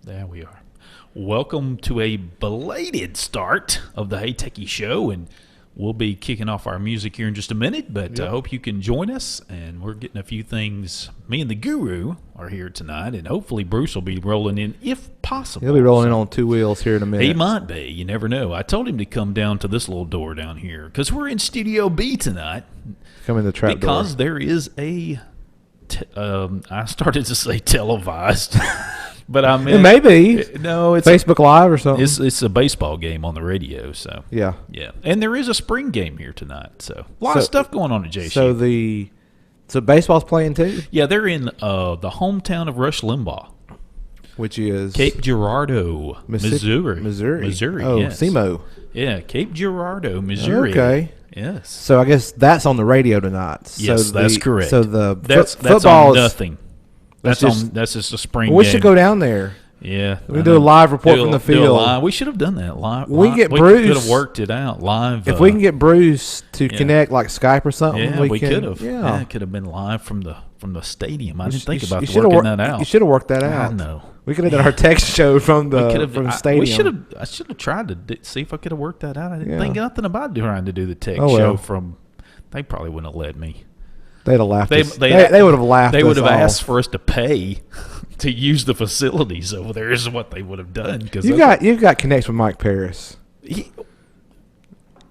There we are. Welcome to a belated start of the Hey Techie Show, and we'll be kicking off our music here in just a minute, but I hope you can join us, and we're getting a few things. Me and the Guru are here tonight, and hopefully Bruce will be rolling in if possible. He'll be rolling in on two wheels here in a minute. He might be. You never know. I told him to come down to this little door down here because we're in Studio B tonight. Come in the trap door. Because there is a, I started to say televised. But I mean, it may be. No, it's Facebook Live or something. It's a baseball game on the radio, so yeah. And there is a spring game here tonight, so a lot of stuff going on at JC. So baseball's playing too. Yeah, they're in the hometown of Rush Limbaugh, which is Cape Girardeau, Missouri. Missouri. Oh, yes. SEMO. Yeah, Cape Girardeau, Missouri. Okay. Yes. So I guess that's on the radio tonight. Yes, that's correct. So the that's football on nothing. That's just a spring we game. should go down there. Yeah. We do a live report from the field. We should have done that live. We get Bruce. We could have worked it out live. If we can get Bruce to connect like Skype or something, we could have. Yeah, it could have been live from the stadium. I didn't think about working that out. You should have worked that out. I know. We could have done our text show from the stadium. I should have tried to see if I could have worked that out. I didn't Yeah. think nothing about trying to do the text Oh, well. show from. They probably wouldn't have let me. They'd have laughed. They would have laughed. They would have us asked off. for us to pay to use the facilities over there. Is what they would have done. Because you've got connects with Mike Paris.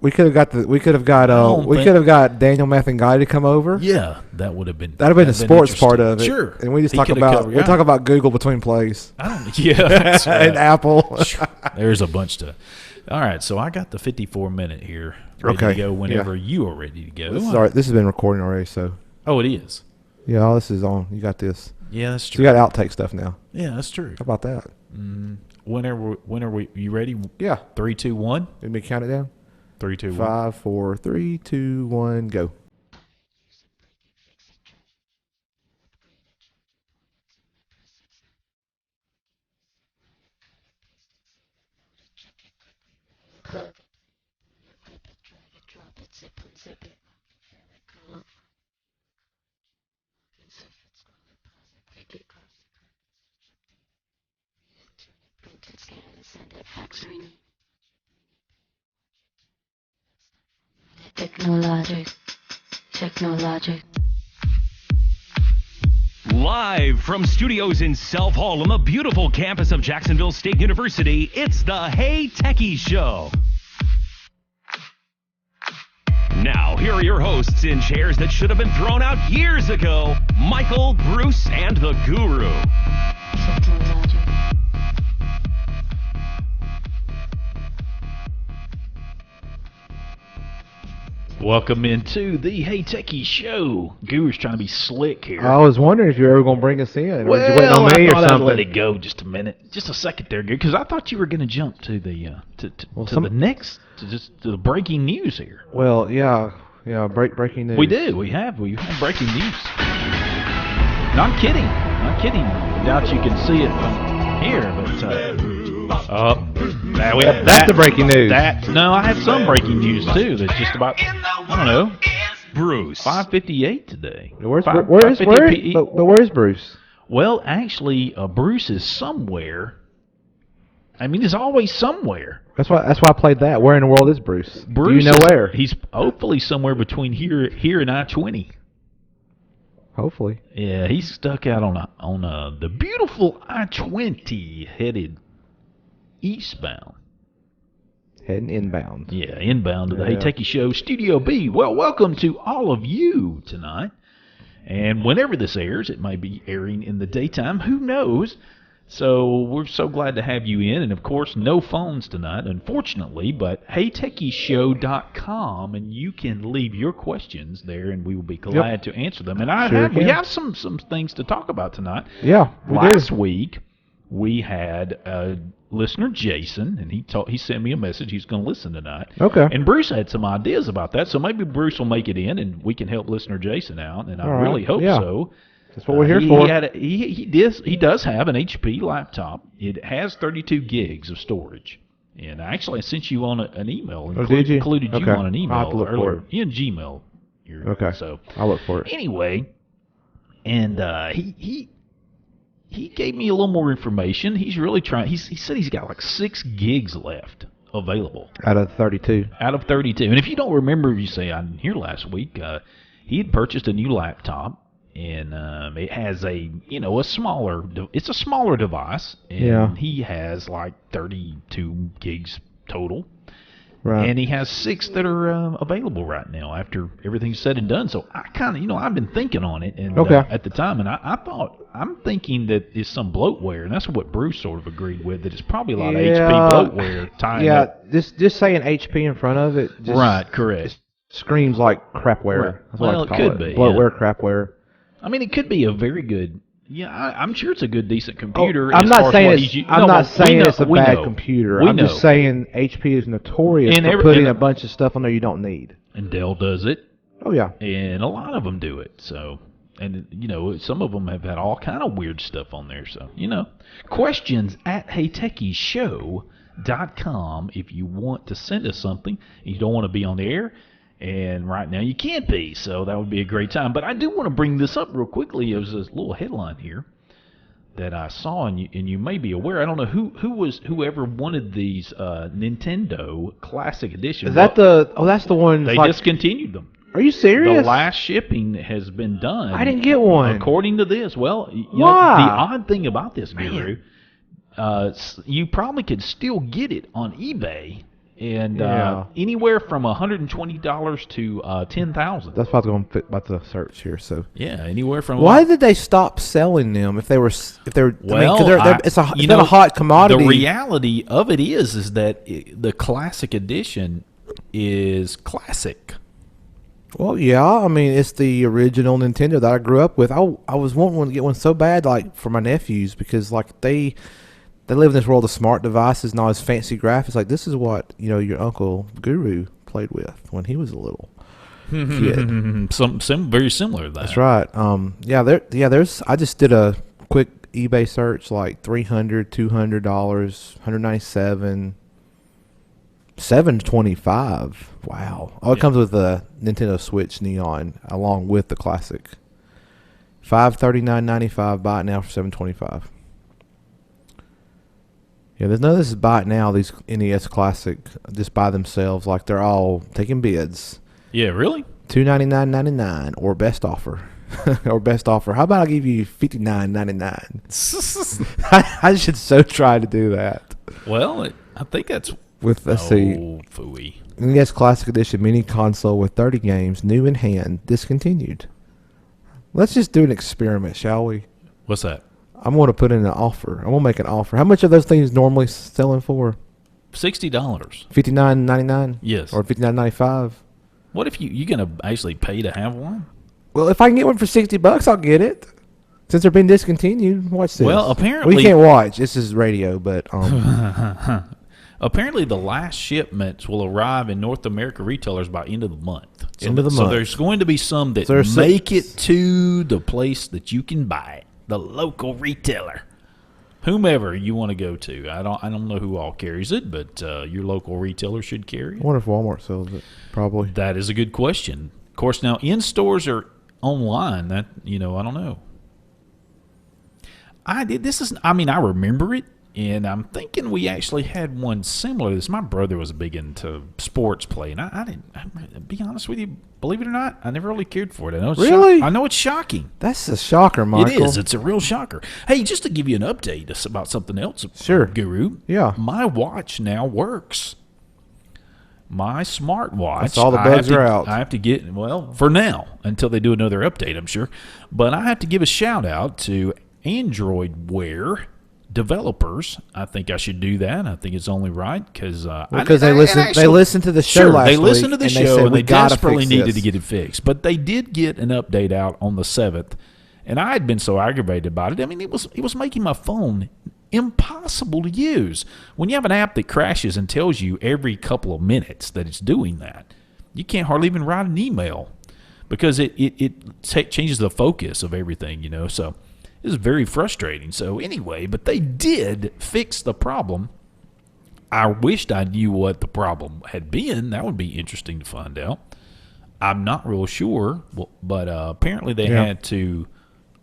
We could have got Daniel Mathangay to come over. Yeah, that would have been. That'd have been the sports part of it. Sure, and we just talk about Google between plays. That's right. And Apple. There's a bunch to. All right, so I got the 54-minute here ready to go whenever you are ready to go. This has been recording already, so. Oh, it is. Yeah, all this is on. You got this. Yeah, that's true. So you got outtake stuff now. Yeah, that's true. How about that? When are we? You ready? Yeah. 3, 2, 1. Let me count it down. 3, 2, 1. 5, 4, 3, 2, 1, go. Technologic. Live from studios in South Hall on the beautiful campus of Jacksonville State University, it's the Hey Techie Show. Now, here are your hosts in chairs that should have been thrown out years ago, Michael, Bruce, and the Guru. Technologic. Welcome into the Hey Techie Show. Guru's trying to be slick here. I was wondering if you were ever going to bring us in. Well, or you waiting on me I or thought something. I'd let it go just a minute, just a second there, because I thought you were going to jump to the to the breaking news here. Well, yeah, breaking news. We do. We have breaking news. Not kidding. I doubt you can see it from here, but that's the breaking news. No, I have some breaking news too. That's just about, I don't know, Bruce. 5:58 today. Where is Bruce? Well, actually, Bruce is somewhere. I mean, he's always somewhere. That's why I played that. Where in the world is Bruce? Bruce, do you know where? He's hopefully somewhere between here and I-20. Hopefully. Yeah, he's stuck out on the beautiful I-20 headed eastbound. Heading inbound. Yeah, inbound to the Hey Techie Show, Studio B. Well, welcome to all of you tonight. And whenever this airs, it may be airing in the daytime. Who knows? So we're so glad to have you in. And, of course, no phones tonight, unfortunately, but HeyTechieShow.com, and you can leave your questions there, and we will be glad to answer them. And we have some things to talk about tonight. Yeah, Last week, we had listener Jason, and he sent me a message. He's going to listen tonight. Okay. And Bruce had some ideas about that, so maybe Bruce will make it in, and we can help listener Jason out, and I really hope so. That's what we're here for. He does have an HP laptop. It has 32 gigs of storage. And actually, I sent you on an email. Did you? Included you on an email I'll have to look earlier. for it. In Gmail. Okay. So I'll look for it. Anyway, and he he gave me a little more information. He's really trying. He said he's got like 6 gigs left available out of 32. Out of 32. And if you don't remember, you say I didn't hear last week. He had purchased a new laptop, and it has a smaller. It's a smaller device, and he has like 32 gigs total. Right. And he has 6 that are available right now after everything's said and done. So I kind of, I've been thinking on it and at the time, and I'm thinking that it's some bloatware, and that's what Bruce sort of agreed with, that it's probably a lot of HP bloatware tying up. Yeah, just saying HP in front of it. Right, correct. Screams like crapware. Right. That's what Well, I call it could be. Bloatware, crapware. I mean, it could be a very good. Yeah, I'm sure it's a good, decent computer. I'm not saying it's a bad computer. I'm just saying HP is notorious for putting a bunch of stuff on there you don't need. And Dell does it. Oh, yeah. And a lot of them do it. So, and, some of them have had all kind of weird stuff on there. So, questions at HeyTechiesShow.com if you want to send us something and you don't want to be on the air. And right now you can't be, so that would be a great time. But I do want to bring this up real quickly. There's this little headline here that I saw, and you may be aware. I don't know whoever wanted these Nintendo Classic Edition. Is that that's the one? They discontinued them. Are you serious? The last shipping has been done. I didn't get one. According to this, well, why? The odd thing about this, Guru, you probably could still get it on eBay. And anywhere from $120 to $10,000. That's what I was about to search here. So anywhere from. Why did they stop selling them if they were? Well, it's been a hot commodity. The reality of it is that the Classic Edition is classic. Well, yeah, I mean it's the original Nintendo that I grew up with. I was wanting to get one so bad, like for my nephews, because like they live in this world of smart devices and all this fancy graphics. Like, this is what, your Uncle Guru played with when he was a little kid. Very similar to that. That's right. There's. I just did a quick eBay search, like $300, $200, $197, $725. Wow. It comes with the Nintendo Switch Neon along with the Classic. $539.95. Buy it now for $725. Yeah, there's none of this is buy it now. These NES Classic just by themselves, like they're all taking bids. Yeah, really? $299.99 or best offer, or best offer. How about I give you $59.99? I should so try to do that. Well, I think that's let's see. Phooey. NES Classic Edition mini console with 30 games, new in hand, discontinued. Let's just do an experiment, shall we? What's that? I'm going to put in an offer. I'm going to make an offer. How much are those things normally selling for? $60. $59.99? Yes. Or $59.95? What if you're going to actually pay to have one? Well, if I can get one for $60, I'll get it. Since they're being discontinued, watch this. Well, apparently... We can't watch. This is radio, but... Apparently, the last shipments will arrive in North America retailers by end of the month. So there's going to be some that make it to the place that you can buy it. The local retailer, whomever you want to go to. I don't know who all carries it, but your local retailer should carry it. I wonder if Walmart sells it. Probably. That is a good question. Of course, now in stores or online, that I don't know. I remember it, and I'm thinking we actually had one similar to this. My brother was big into sports play, and I didn't. Be honest with you, believe it or not, I never really cared for it. I know it's really? I know it's shocking. That's a shocker, Michael. It is. It's a real shocker. Hey, just to give you an update about something else, sure, Guru. Yeah, my watch now works. My smartwatch. That's all the bugs are out. I have to get for now until they do another update, I'm sure. But I have to give a shout out to Android Wear developers. I think I should do that. I think it's only right because they listened to the show last week. They listened to the show and they desperately needed to get it fixed. But they did get an update out on the 7th, and I had been so aggravated about it. I mean, it was making my phone impossible to use. When you have an app that crashes and tells you every couple of minutes that it's doing that, you can't hardly even write an email because it changes the focus of everything, So it was very frustrating. So anyway, but they did fix the problem. I wished I knew what the problem had been. That would be interesting to find out. I'm not real sure, but apparently they had to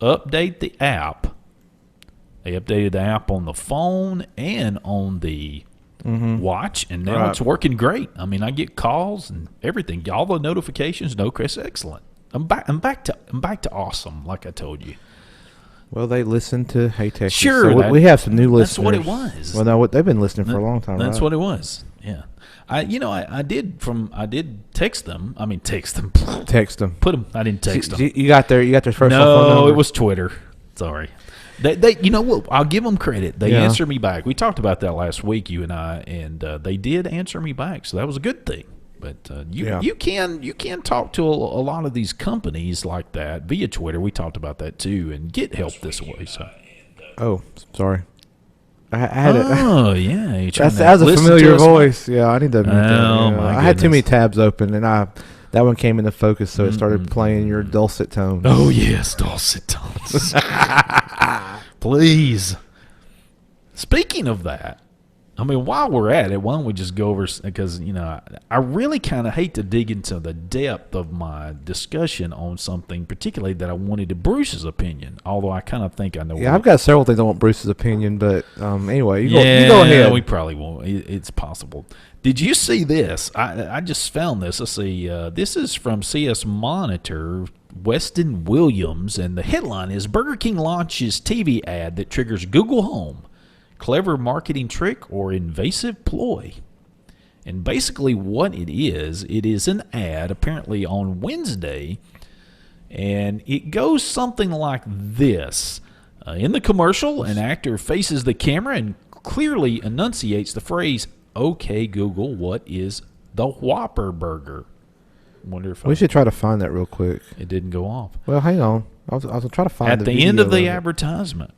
update the app They updated the app on the phone and on the watch, and now it's working great. I mean, I get calls and everything, all the notifications. No, Chris, excellent. I'm back to awesome, like I told you. Well, they listen to Hey Techies. Sure, so we have some new listeners. That's what it was. Well, no, they've been listening for a long time. That's right? what it was. Yeah, I did text them. I mean, text them. Text them. Put them. I didn't text them. You got their first phone number? No, it was Twitter. Sorry. They you know what? I'll give them credit. They answered me back. We talked about that last week, you and I, and they did answer me back. So that was a good thing. But you can talk to a lot of these companies like that via Twitter. We talked about that too, and get help this way. So. Oh, sorry. I had it. Oh yeah, that was a familiar voice. Yeah, I need to. I had too many tabs open, and that one came into focus, so it started playing your dulcet tones. Oh yes, dulcet tones. Please. Speaking of that, I mean, while we're at it, why don't we just go over, because, I really kind of hate to dig into the depth of my discussion on something, particularly that I wanted Bruce's opinion, although I kind of think I know. Yeah, I've got several things I want Bruce's opinion, but anyway, you go ahead. We probably won't. It's possible. Did you see this? I just found this. Let's see. This is from CS Monitor, Weston Williams, and the headline is Burger King launches TV ad that triggers Google Home. Clever marketing trick or invasive ploy? And basically what it is an ad apparently on Wednesday, and it goes something like this. In the commercial, an actor faces the camera and clearly enunciates the phrase, "Okay, Google, what is the Whopper burger?" Wonder if we should try to find that real quick. It didn't go off. Well, hang on. I'll try to find at the end of the advertisement.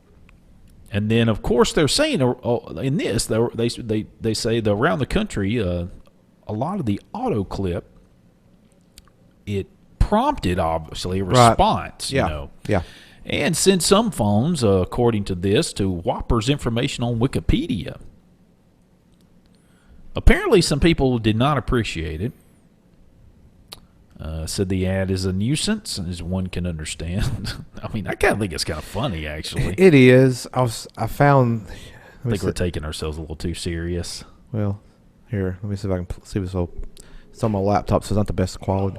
And then, of course, they're saying in this, they say that around the country, a lot of the auto clip, it prompted, obviously, a response, Yeah. and sent some phones, according to this, to Whopper's information on Wikipedia. Apparently, some people did not appreciate it. Said the ad is a nuisance, as one can understand. I mean, I kind of think it's kind of funny, actually. It is. I found. I think we're taking ourselves a little too serious. Well, here, let me see if I can see this. It's on my laptop, so it's not the best quality.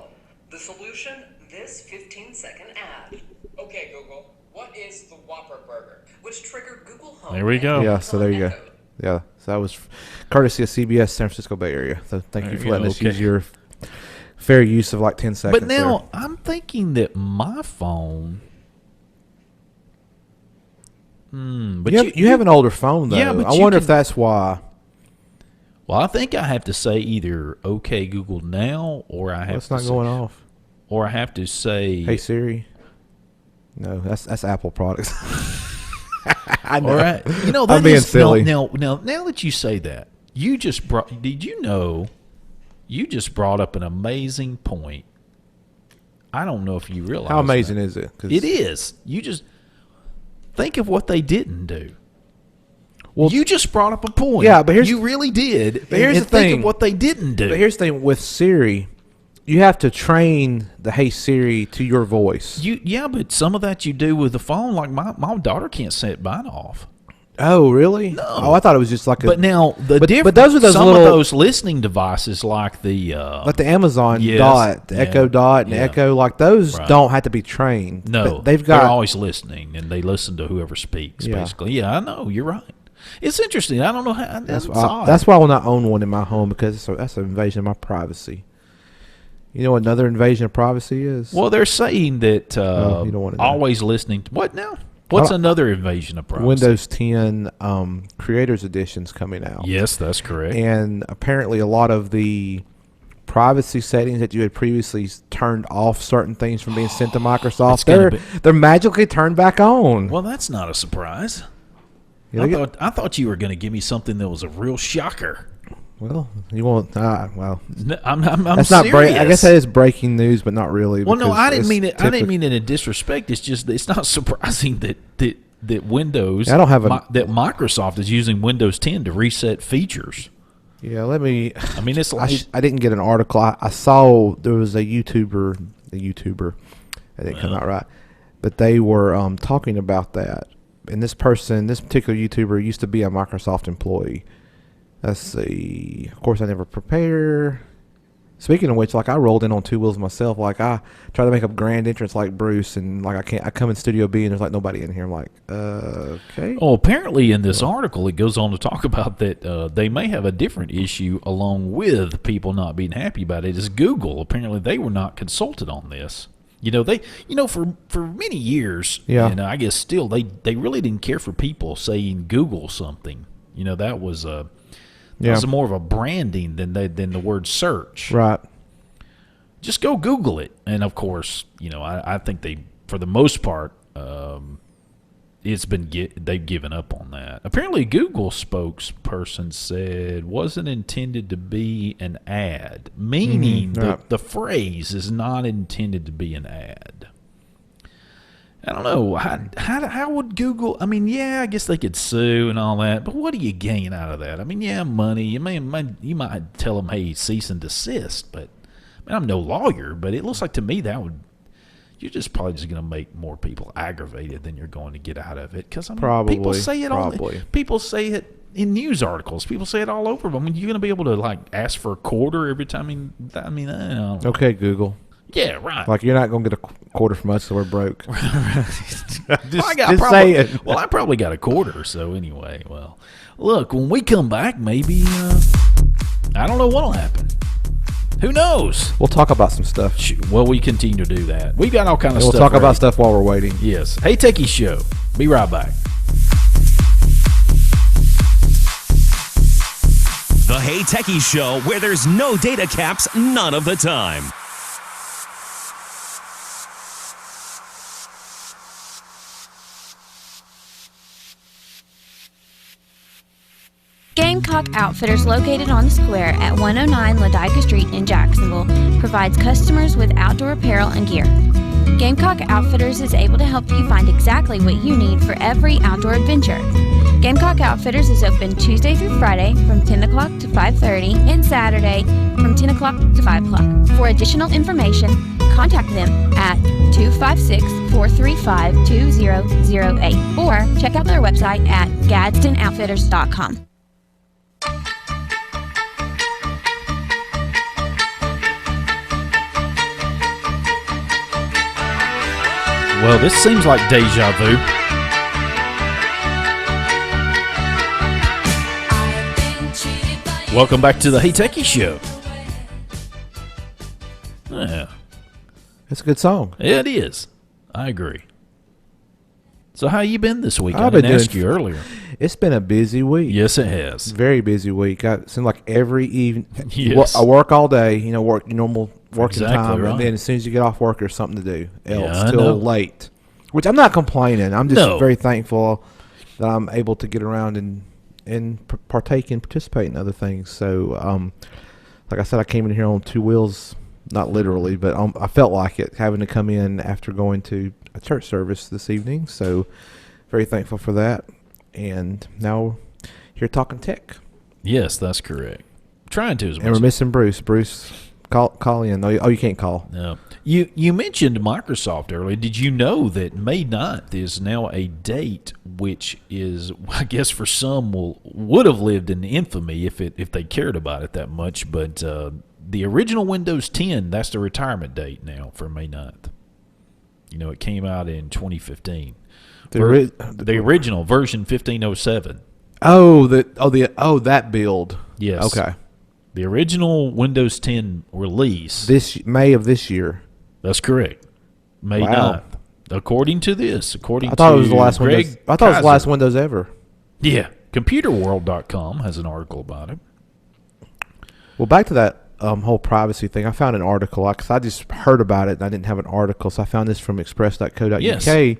The solution: this 15-second ad. Okay, Google, what is the Whopper burger? Which triggered Google Home. There we go. Yeah, so there you go. Yeah, so that was courtesy of CBS San Francisco Bay Area. So thank you for letting us use your fair use of like 10 seconds. But now I'm thinking that my phone. But you have an older phone though. Yeah, but I wonder if that's why. Well, I think I have to say either "Okay Google" now, or I have. It's not going off. Or I have to say, "Hey Siri." No, that's Apple products. I know. All right, that I'm being silly. Now that you say that, you just brought. Did you know? You just brought up an amazing point. I don't know if you realize how amazing is it? It is. You just think of what they didn't do. Well, you just brought up a point. Yeah, but you really did. But here's the think thing. of what they didn't do. But here's the thing with Siri, you have to train the Hey Siri to your voice. But some of that you do with the phone. Like my daughter can't set mine off. Oh, really? No. Oh, I thought it was just like a... But now, but those are some of those listening devices like the... like the Amazon Dot, the Echo Dot, and Echo, like those don't have to be trained. No, they're always listening, and they listen to whoever speaks, basically. Yeah, I know. You're right. It's interesting. I don't know how... That's why I will not own one in my home, because that's an invasion of my privacy. You know what another invasion of privacy is? Well, they're saying that you don't want to know. Always listening... What now? What's another invasion of privacy? Windows 10 Creators Edition's coming out. Yes, that's correct. And apparently a lot of the privacy settings that you had previously turned off certain things from being sent to Microsoft, they're magically turned back on. Well, that's not a surprise. I thought you were going to give me something that was a real shocker. Well, you won't. Well, I'm that's serious. not I guess that is breaking news, but not really. Well, no, I didn't mean it. I didn't mean it in disrespect. It's just it's not surprising that Windows. I don't have that Microsoft is using Windows 10 to reset features. Yeah, let me. I mean, it's like I didn't get an article. I saw there was a YouTuber. That didn't come out right, but they were talking about that And this particular YouTuber used to be a Microsoft employee. Let's see. Of course, I never prepare. Speaking of which, like, I rolled in on two wheels myself. Like, I try to make a grand entrance like Bruce, and like I come in Studio B and there's like nobody in here. I'm like, okay. Oh, apparently in this article it goes on to talk about that they may have a different issue along with people not being happy about it. Is Google? Apparently they were not consulted on this. For many years, Yeah. and I guess still they really didn't care for people saying Google something. That was Yeah. was more of a branding than the word search. Right. Just go Google it. And of course, I think they, for the most part, they've given up on that. Apparently, Google spokesperson said wasn't intended to be an ad, meaning right. the phrase is not intended to be an ad. I don't know. How would Google? I mean, yeah, I guess they could sue and all that, but what do you gain out of that? I mean, yeah, money. You might tell them, hey, cease and desist, but I'm no lawyer, but it looks like to me that would. You're probably just going to make more people aggravated than you're going to get out of it. Because people say it people say it in news articles. People say it all over. I mean, you're going to be able to like ask for a quarter every time. I don't know. Okay, Google. Yeah, right. Like, you're not going to get a quarter from us, so we're broke. Say it. Well, I probably got a quarter. So anyway, well, look, when we come back, maybe I don't know what'll happen. Who knows? We'll talk about some stuff. Well, we continue to do that. We've got all kind of stuff. We'll talk about stuff while we're waiting. Yes. Hey, Techies Show. Be right back. The Hey Techies Show, where there's no data caps none of the time. Gamecock Outfitters, located on the square at 109 Ladica Street in Jacksonville, provides customers with outdoor apparel and gear. Gamecock Outfitters is able to help you find exactly what you need for every outdoor adventure. Gamecock Outfitters is open Tuesday through Friday from 10 o'clock to 5:30 and Saturday from 10 o'clock to 5 o'clock. For additional information, contact them at 256-435-2008 or check out their website at GadsdenOutfitters.com. Well, this seems like deja vu. Welcome back to the Hey Techies Show. Yeah. It's a good song. Yeah, it is. I agree. So how you been this week? I didn't ask you earlier. It's been a busy week. Yes, it has. Very busy week. It seems like every evening. Yes. I work all day, work your normal working time. Right. And then as soon as you get off work, there's something to do else I till know. late. Which I'm not complaining. I'm just No. very thankful that I'm able to get around and partake and participate in other things. So, like I said, I came in here on two wheels, not literally, but I felt like it, having to come in after going to a church service this evening. So, very thankful for that. And now, here talking tech. Yes, that's correct. Trying to as much. And we're missing Bruce. Bruce, call in. Oh, you can't call. No. You mentioned Microsoft earlier. Did you know that May 9th is now a date which is, I guess for some, would have lived in infamy if they cared about it that much, but the original Windows 10, that's the retirement date now for May 9th. It came out in 2015. The original version 1507. That build. Yes. Okay. The original Windows 10 release. This May of this year. That's correct. May 9th. According to this. I thought it was the last Windows. I thought it was the last Windows ever. Yeah. ComputerWorld.com has an article about it. Well, back to that whole privacy thing. I found an article because I just heard about it and I didn't have an article, so I found this from express.co.uk. Yes.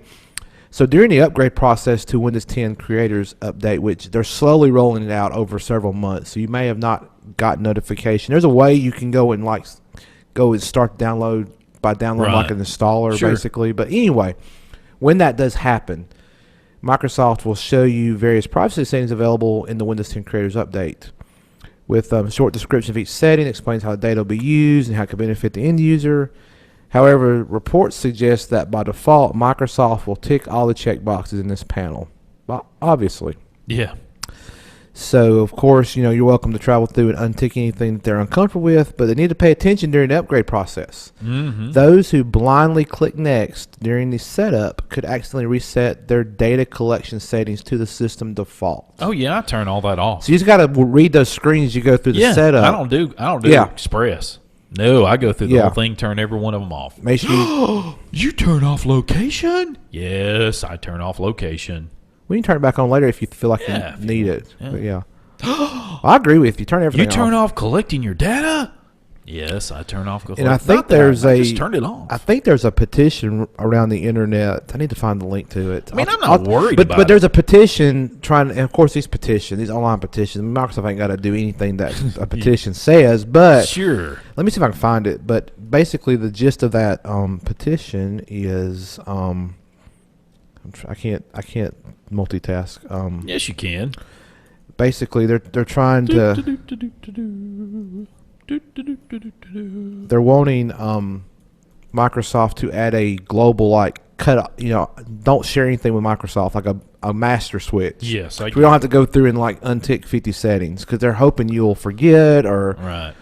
So during the upgrade process to Windows 10 Creators Update, which they're slowly rolling it out over several months, so you may have not got notification. There's a way you can go and start download by downloading like an installer, basically. But anyway, when that does happen, Microsoft will show you various privacy settings available in the Windows 10 Creators Update, with a short description of each setting, explains how the data will be used and how it can benefit the end user. However, reports suggest that by default, Microsoft will tick all the checkboxes in this panel. obviously. Yeah. So, of course, you're welcome to travel through and untick anything that they're uncomfortable with, but they need to pay attention during the upgrade process. Mm-hmm. Those who blindly click next during the setup could accidentally reset their data collection settings to the system default. Oh yeah, I turn all that off. So you just got to read those screens as you go through the setup. I don't do Express. No, I go through the whole thing, turn every one of them off. Make sure you turn off location? Yes, I turn off location. We can turn it back on later if you feel like you need it. Yeah. But yeah. I agree with you. Turn everything off. You turn off collecting your data? Yes, I turn off collecting. And I think I just turned it off. I think there's a petition around the internet. I need to find the link to it. I mean, I'm not worried about it. But there's a petition and of course these online petitions, Microsoft ain't got to do anything that a petition says, but sure. Let me see if I can find it. But basically the gist of that petition is I can't multitask. Yes, you can. Basically, they're trying to. They're wanting Microsoft to add a global cut. Don't share anything with Microsoft, like a master switch. Yes, we don't have to go through and untick 50 settings because they're hoping you'll forget or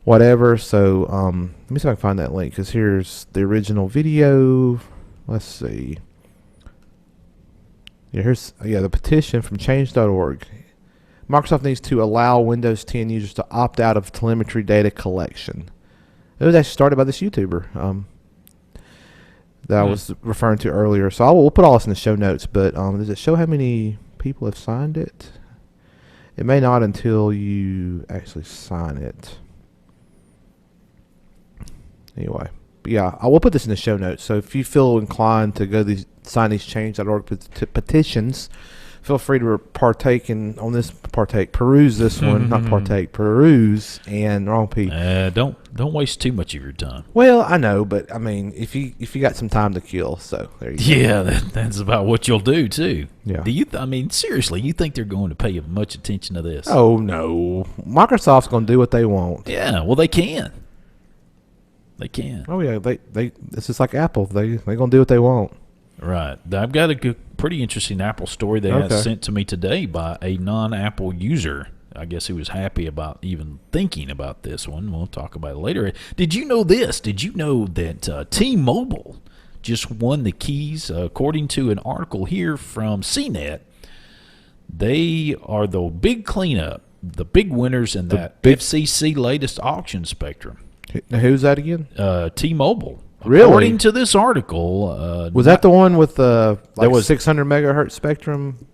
whatever. So let me see if I can find that link because here's the original video. Let's see. Yeah, here's the petition from change.org. Microsoft needs to allow Windows 10 users to opt out of telemetry data collection. It was actually started by this YouTuber that I was referring to earlier. So we'll put all this in the show notes. But does it show how many people have signed it? It may not until you actually sign it. Anyway. But yeah, I will put this in the show notes. So if you feel inclined to go sign these change.org petitions, feel free to peruse this one, not partake, peruse, and wrong people. Don't waste too much of your time. Well, I know, but I mean, if you got some time to kill, so there you go. Yeah, that's about what you'll do too. Yeah. Seriously, you think they're going to pay much attention to this? Oh no, Microsoft's going to do what they want. Yeah, well they can. They can. Oh yeah, this is like Apple. They're going to do what they want. Right. I've got a pretty interesting Apple story that got sent to me today by a non-Apple user. I guess he was happy about even thinking about this one. We'll talk about it later. Did you know this? Did you know that T-Mobile just won the keys? According to an article here from CNET, they are the big cleanup, the big winners in that FCC latest auction spectrum. Now, who's that again? T-Mobile. Really? According to this article, was that the one with the 600 megahertz spectrum?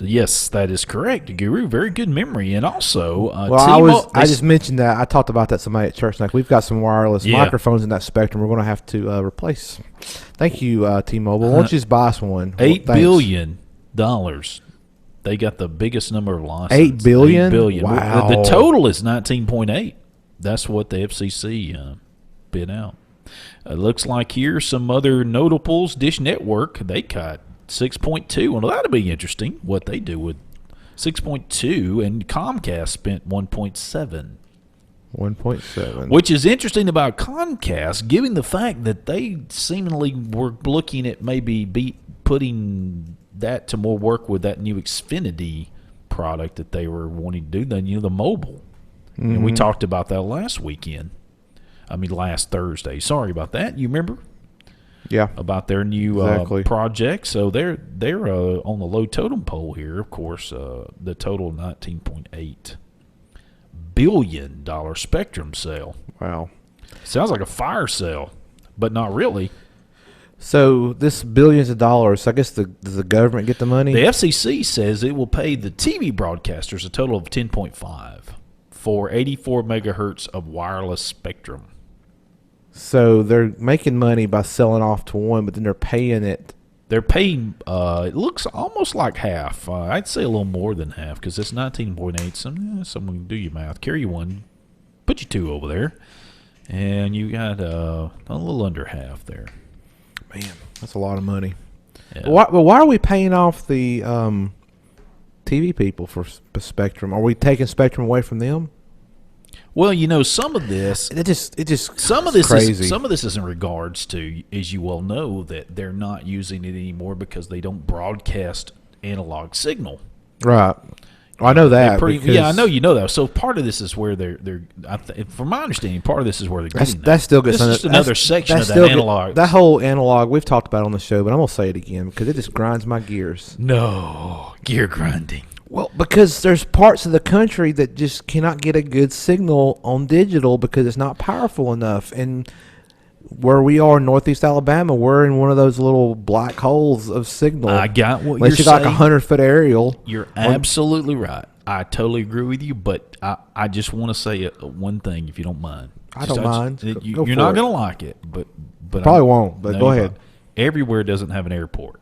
Yes, that is correct, Guru. Very good memory, and also, I just mentioned that. I talked about that somebody at church. We've got some wireless microphones in that spectrum. We're going to have to replace. Thank you, T-Mobile. Why don't you just buy us one? $8 billion. They got the biggest number of licenses. $8 billion. $8 billion. Wow. The total is 19.8. That's what the FCC bid out. Looks like here some other notables. Dish Network, they cut 6.2. Well, that'll be interesting what they do with 6.2, and Comcast spent 1.7. 1.7. Which is interesting about Comcast, given the fact that they seemingly were looking at maybe putting that to more work with that new Xfinity product that they were wanting to do, the mobile. Mm-hmm. And we talked about that last Thursday. Sorry about that. You remember? Yeah. About their new project. So they're on the low totem pole here. Of course, the total $19.8 billion spectrum sale. Wow. Sounds like a fire sale, but not really. So this billions of dollars, I guess does the government get the money? The FCC says it will pay the TV broadcasters a total of $10.5 for 84 megahertz of wireless spectrum. So they're making money by selling off to one, but then they're paying it. They're paying, it looks almost like half. I'd say a little more than half because it's 19.8. Someone do your math. Carry one. Put your two over there. And you got a little under half there. Man, that's a lot of money. Yeah. Why are we paying off the TV people for Spectrum? Are we taking Spectrum away from them? Well, you know, some of this some of this crazy. Some of this is in regards to, as you well know, that they're not using it anymore because they don't broadcast analog signal. Right. Well, I know that. Yeah, I know you know that. So part of this is where they're from my understanding, part of this is where they're getting that still gets this is just another section of that analog. That whole analog we've talked about on the show, but I'm gonna say it again because it just grinds my gears. No, gear grinding. Well, because there's parts of the country that just cannot get a good signal on digital because it's not powerful enough. And where we are in Northeast Alabama, we're in one of those little black holes of signal. I got what Unless you're you got saying. like a 100-foot aerial. You're absolutely right. I totally agree with you, but I just want to say one thing, if you don't mind. I don't mind. Go You're not going to like it, but probably won't. But go ahead. Everywhere doesn't have an airport.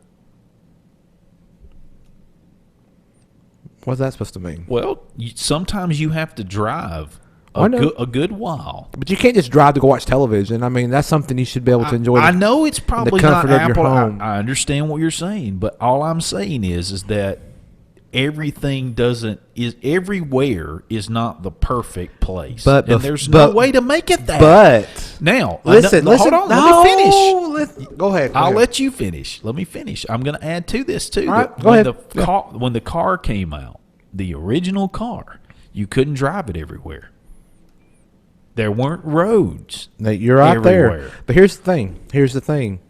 What's that supposed to mean? Well, sometimes you have to drive a good while. But you can't just drive to go watch television. I mean, that's something you should be able to enjoy. I know it's probably not Apple. I understand what you're saying, but all I'm saying is that everywhere is not the perfect place. But there's no way to make it that. But now, listen. Hold on, let me finish. Go ahead. I'll let you finish. Let me finish. I'm going to add to this too. All right, go ahead. When the car came out, the original car, you couldn't drive it everywhere. There weren't roads. Now, you're right everywhere. there. But here's the thing.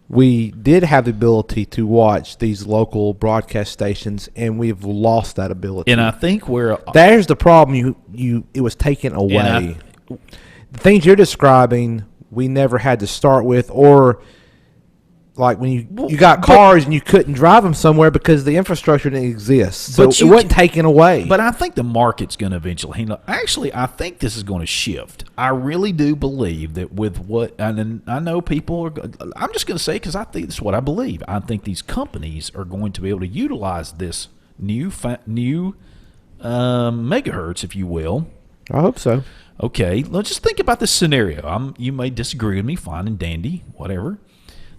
We did have the ability to watch these local broadcast stations, and we've lost that ability. And I think there's the problem. It was taken away. The things you're describing, we never had to start with, or like when you got cars and you couldn't drive them somewhere because the infrastructure didn't exist. So it wasn't taken away. But I think the market's going to eventually handle. Actually, I think this is going to shift. I really do believe that with what, and I know people are. I'm just going to say because I think this is what I believe. I think these companies are going to be able to utilize this new megahertz, if you will. I hope so. Okay, let's just think about this scenario. You may disagree with me, fine and dandy, whatever.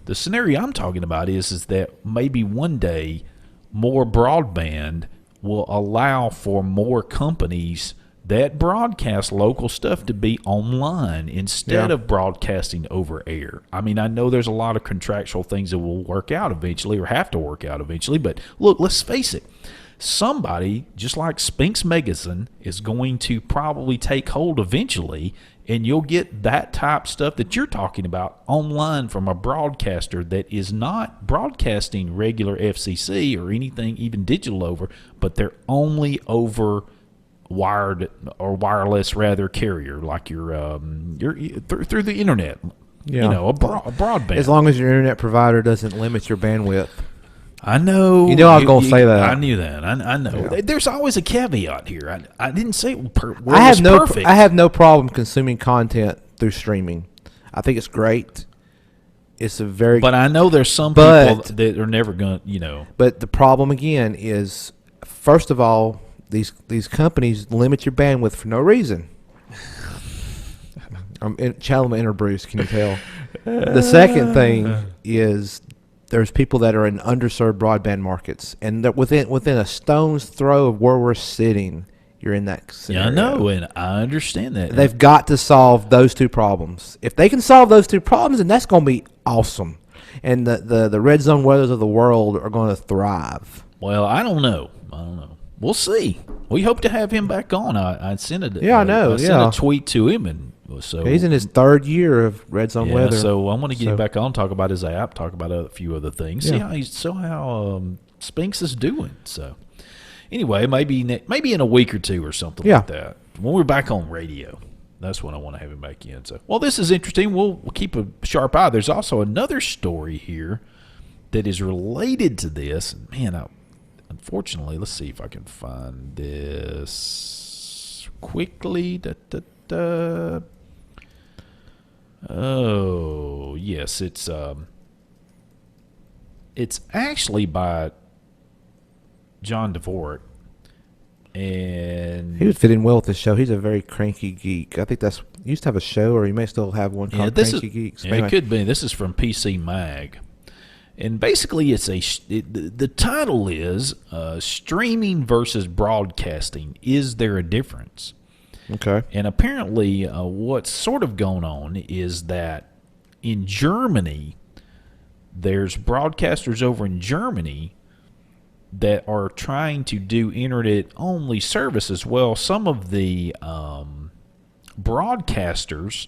The scenario I'm talking about is that maybe one day more broadband will allow for more companies that broadcast local stuff to be online instead of broadcasting over air. I mean, I know there's a lot of contractual things that will work out eventually or have to work out eventually, but look, let's face it. Somebody, just like Spinks Magazine, is going to probably take hold eventually, and you'll get that type stuff that you're talking about online from a broadcaster that is not broadcasting regular FCC or anything, even digital over, but they're only over wired or wireless rather carrier, like your through the internet. Yeah. You know, a broadband. As long as your internet provider doesn't limit your bandwidth. I know. You know I was going to say that. I knew that. I know. Yeah. There's always a caveat here. I didn't say it perfect. I have no problem consuming content through streaming. I think it's great. It's a very. But I know there's some people that are never going to, you know. But the problem again is, first of all, these companies limit your bandwidth for no reason. I'm Chalama Bruce. Can you tell? The second thing is. There's people that are in underserved broadband markets, and that within a stone's throw of where we're sitting, you're in that scenario. Yeah, I know, and I understand that. They've got to solve those two problems. If they can solve those two problems, then that's going to be awesome. And the red zone weathers of the world are going to thrive. Well, I don't know. We'll see. We hope to have him back on. I sent a tweet to him, and so he's in his third year of red zone weather. So I'm going to get him back on, talk about his app, talk about a few other things, see how Spinks is doing. So anyway, maybe in a week or two or something like that. When we're back on radio, that's when I want to have him back in. So this is interesting. We'll keep a sharp eye. There's also another story here that is related to this. Man, unfortunately, let's see if I can find this quickly. Oh, yes, it's actually by John Dvorak, and he would fit in well with this show. He's a very cranky geek. I think he used to have a show, or he may still have one called Cranky Geeks. Yeah, anyway. It could be. This is from PC Mag. And basically, the title is Streaming versus Broadcasting. Is there a difference? Okay. And apparently what's sort of going on is that in Germany, there's broadcasters over in Germany that are trying to do internet-only services. Well, some of the broadcasters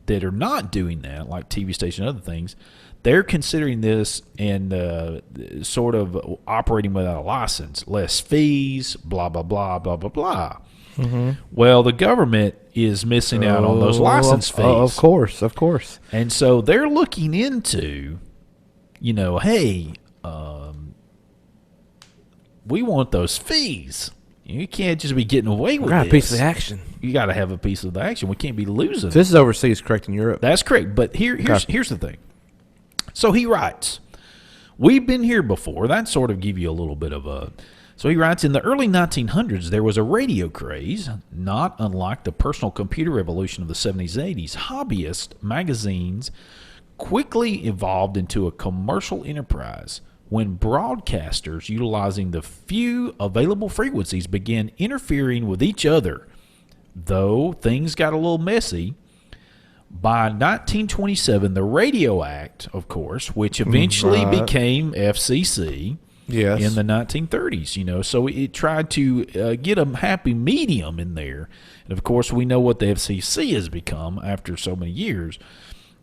that are not doing that, like TV station and other things, they're considering this and sort of operating without a license, less fees, blah, blah, blah, blah, blah, blah. Mm-hmm. Well, the government is missing out on those license fees. Of course. And so they're looking into, hey, we want those fees. You can't just be getting away with got this. a piece of the action. You got to have a piece of the action. We can't be losing. This is overseas, correct, in Europe? That's correct. But here's the thing. So he writes, we've been here before. That sort of give you a little bit of a... So he writes, in the early 1900s, there was a radio craze, not unlike the personal computer revolution of the 70s and 80s. Hobbyist magazines quickly evolved into a commercial enterprise when broadcasters utilizing the few available frequencies began interfering with each other. Though things got a little messy, by 1927, the Radio Act, of course, which eventually became FCC in the 1930s, so it tried to get a happy medium in there. And, of course, we know what the FCC has become after so many years.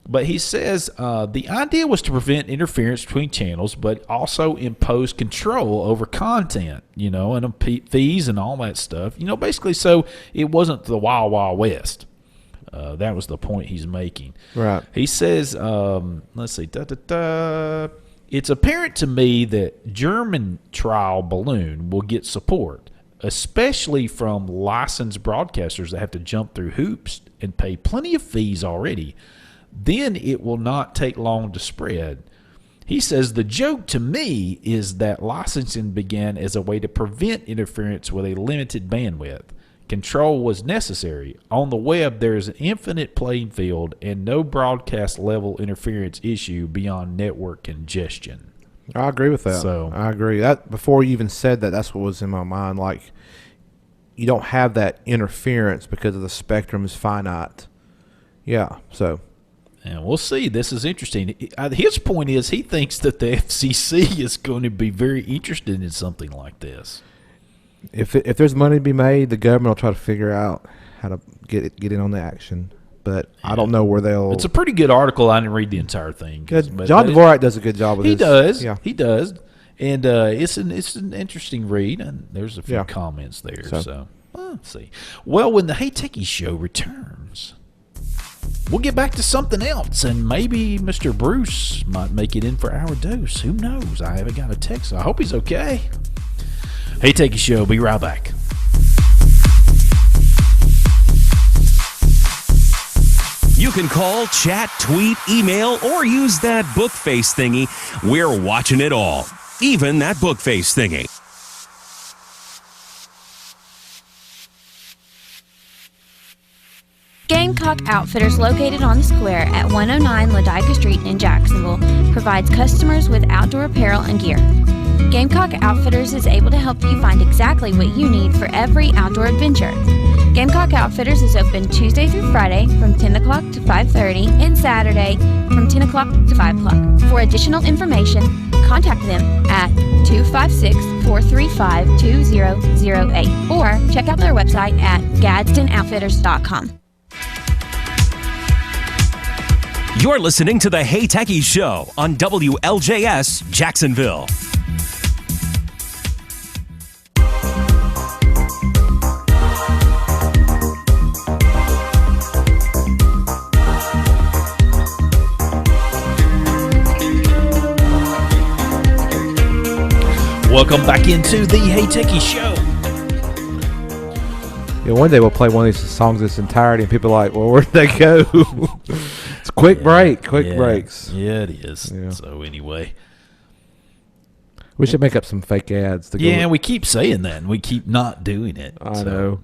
But he says the idea was to prevent interference between channels, but also impose control over content, and fees and all that stuff. Basically so it wasn't the Wild Wild West. That was the point he's making. Right. He says, let's see, it's apparent to me that German trial balloon will get support, especially from licensed broadcasters that have to jump through hoops and pay plenty of fees already. Then it will not take long to spread. He says the joke to me is that licensing began as a way to prevent interference with a limited bandwidth. Control was necessary. On the web, there is an infinite playing field and no broadcast level interference issue beyond network congestion. I agree with that. I agree. That before you even said that, that's what was in my mind. Like, you don't have that interference because of the spectrum is finite. Yeah, so... And we'll see. This is interesting. His point is he thinks that the FCC is going to be very interested in something like this. If there's money to be made, the government will try to figure out how to get in on the action. But I don't know where they'll... It's a pretty good article. I didn't read the entire thing. John Dvorak does a good job with this. He does. Yeah. He does. And it's an interesting read. And there's a few comments there. So let's see. Well, when the Hey Techies show returns... we'll get back to something else, and maybe Mr. Bruce might make it in for our dose. Who knows? I haven't got a text, so I hope he's okay. Hey, Techies Show. Be right back. You can call, chat, tweet, email, or use that book face thingy. We're watching it all, even that book face thingy. Gamecock Outfitters, located on the square at 109 Ladica Street in Jacksonville, provides customers with outdoor apparel and gear. Gamecock Outfitters is able to help you find exactly what you need for every outdoor adventure. Gamecock Outfitters is open Tuesday through Friday from 10 o'clock to 5:30 and Saturday from 10 o'clock to 5 o'clock. For additional information, contact them at 256-435-2008 or check out their website at GadsdenOutfitters.com. You're listening to the Hey Techies Show on WLJS Jacksonville. Welcome back into the Hey Techies Show. Yeah, one day we'll play one of these songs in its entirety, and people are like, well, where'd they go? It's quick breaks. Yeah, it is. Yeah. So anyway. We should make up some fake ads. We keep saying that, and we keep not doing it. I know.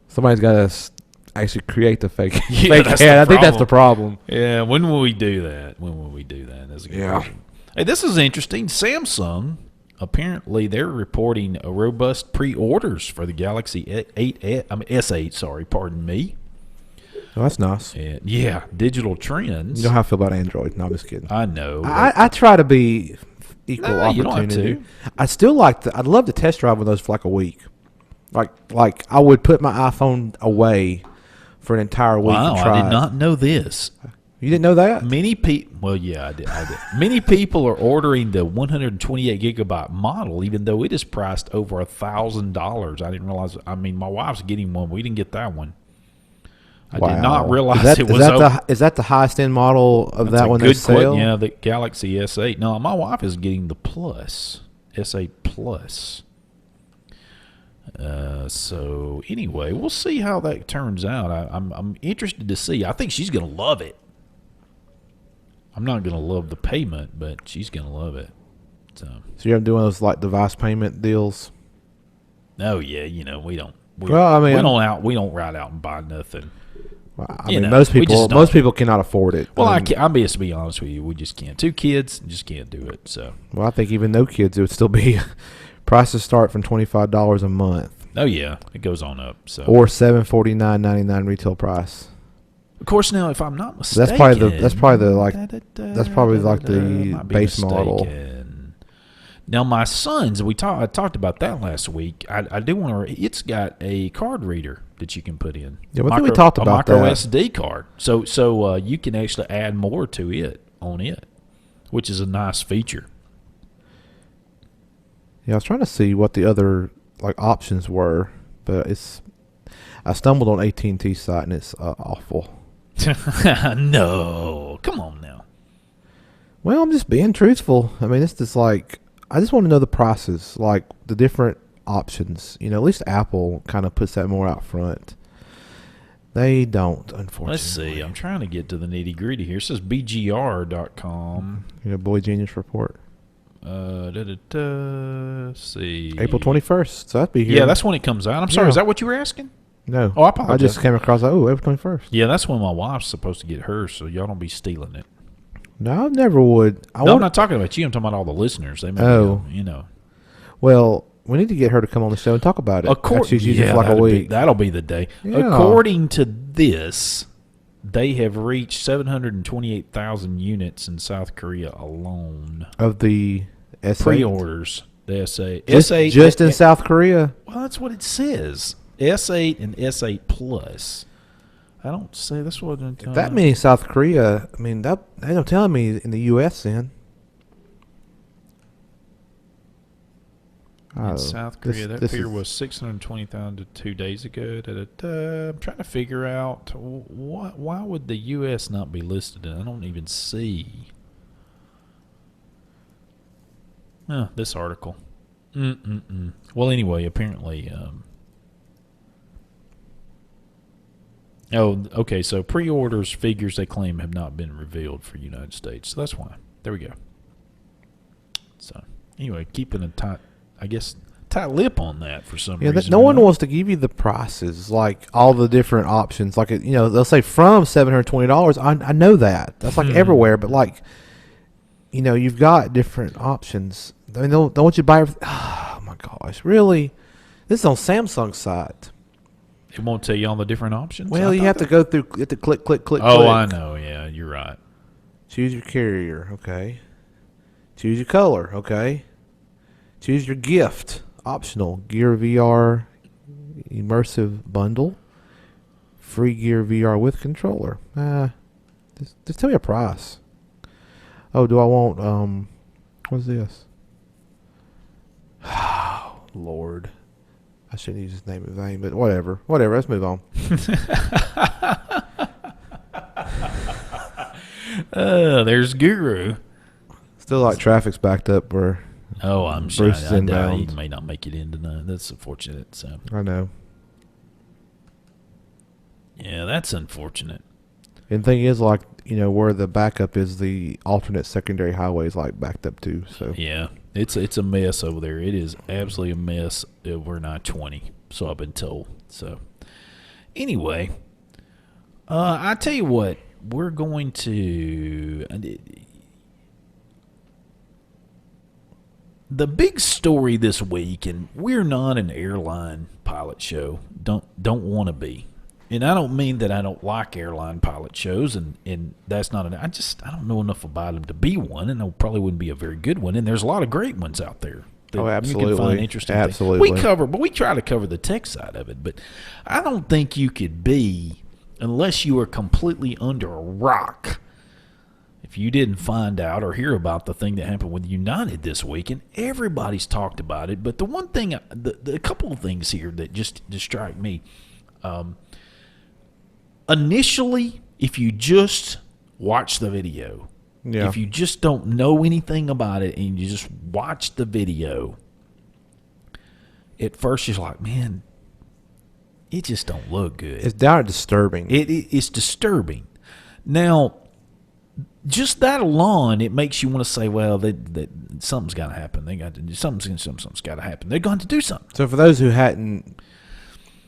Somebody's got to actually create the fake, Yeah, fake that's ad. the I think that's problem. the problem. Yeah, when will we do that? That's a good question. Hey, this is interesting. Samsung apparently they're reporting a robust pre-orders for the Galaxy S8. Sorry, pardon me. Oh, that's nice. And yeah, Digital Trends. You know how I feel about Android. No, I'm just kidding. I know. I try to be equal opportunity. You don't have to. I still I'd love to test drive one of those for like a week. Like I would put my iPhone away for an entire week. Wow, and try I did not know this. You didn't know that? Many people. Well, yeah, I did. Many people are ordering the 128 gigabyte model, even though it is priced over $1,000. I didn't realize. I mean, my wife's getting one. We didn't get that one. I did not realize it was. Is that the highest end model of that one? Good question. Yeah, the Galaxy S8. No, my wife is getting the Plus S8 Plus. So anyway, we'll see how that turns out. I'm interested to see. I think she's gonna love it. I'm not gonna love the payment, but she's gonna love it. So you're doing those like device payment deals? Oh yeah, we don't. We don't ride out and buy nothing. Well, I mean, most people cannot afford it. Well, I'm just to be honest with you, we just can't. 2 kids just can't do it. So well, I think even no kids, it would still be prices start from $25 a month. Oh yeah, it goes on up. So or $749.99 retail price. Of course, now if I'm not mistaken, that's probably the base model. Now my son's, I talked about that last week. I do want to. It's got a card reader that you can put in. Yeah, I think we talked about micro that. SD card. So you can actually add more to it on it, which is a nice feature. Yeah, I was trying to see what the other options were, but I stumbled on AT&T's site and it's awful. No, come on now. Well, I'm just being truthful. I mean, it's just I just want to know the prices, like the different options. At least Apple kind of puts that more out front. They don't, unfortunately. Let's see. I'm trying to get to the nitty gritty here. It says BGR.com. Boy Genius Report. See. April 21st. So that'd be here. Yeah, that's when it comes out. I'm sorry. Is that what you were asking? No. Oh, I apologize. I just came across April 21st. Yeah, that's when my wife's supposed to get hers, so y'all don't be stealing it. No, I never would. I'm not talking about you. I'm talking about all the listeners. They may Well, we need to get her to come on the show and talk about it. She's using it for a week. That'll be the day. Yeah. According to this, they have reached 728,000 units in South Korea alone. Of the S8? Pre-orders. The S8. Just in South Korea? Well, that's what it says. S8 and S8 Plus. I don't say that's what. That means South Korea. I mean, they don't tell me in the U.S. then. In South Korea, that figure was 620,000 2 days ago. I'm trying to figure out why would the U.S. not be listed? I don't even see. This article. Well, anyway, apparently. Okay. So pre-orders figures they claim have not been revealed for United States. So that's why. There we go. So anyway, keeping a tight lip on that for some reason. No one wants to give you the prices, like all the different options. Like they'll say from $720. I know that. That's everywhere, but you've got different options. I mean, don't want you to buy everything. Oh my gosh, really? This is on Samsung's site. It won't tell you all the different options? Well, you have to go through, you have to click. Oh, I know. Yeah, you're right. Choose your carrier. Okay. Choose your color. Okay. Choose your gift. Optional. Gear VR immersive bundle. Free Gear VR with controller. Just tell me a price. Oh, do I want, what's this? Oh, Lord. I shouldn't use his name in vain, but whatever. Let's move on. There's Guru. Still traffic's backed up where I'm sure he may not make it in tonight. That's unfortunate. So I know. Yeah, that's unfortunate. And the thing is, where the backup is, the alternate secondary highways backed up too. So yeah, it's a mess over there. It is absolutely a mess over 920. So I've been told. So anyway, I tell you what, we're going to. the big story this week, and we're not an airline pilot show. Don't want to be. And I don't mean that I don't like airline pilot shows, and that's not I don't know enough about them to be one, and I probably wouldn't be a very good one. And there's a lot of great ones out there. Oh, absolutely. You can find interesting absolutely. things. We try to cover the tech side of it, but I don't think you could be, unless you are completely under a rock, if you didn't find out or hear about the thing that happened with United this week, and everybody's talked about it. But the one thing, a couple of things here that just strike me. Initially, if you just watch the video, if you just don't know anything about it and you just watch the video, at first you're like, man, it just don't look good. It's down disturbing. It's disturbing. Now, just that alone, it makes you want to say, well, that something's got to happen. They got to do something's got to happen. They're going to do something. So for those who hadn't,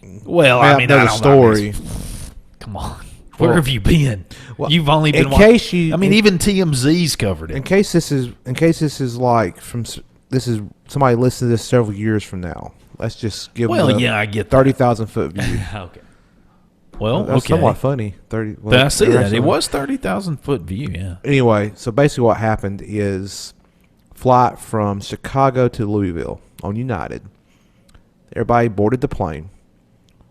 I mean, the story. Come on. Where have you been? Well, You've only been. Even TMZ's covered it. In case this is like this is somebody listening to this several years from now. Let's just give them I get 30,000 foot view. Okay. Well, that's somewhat funny. 30. I see that. It was 30,000 foot view. Yeah. Anyway, so basically what happened is flight from Chicago to Louisville on United. Everybody boarded the plane.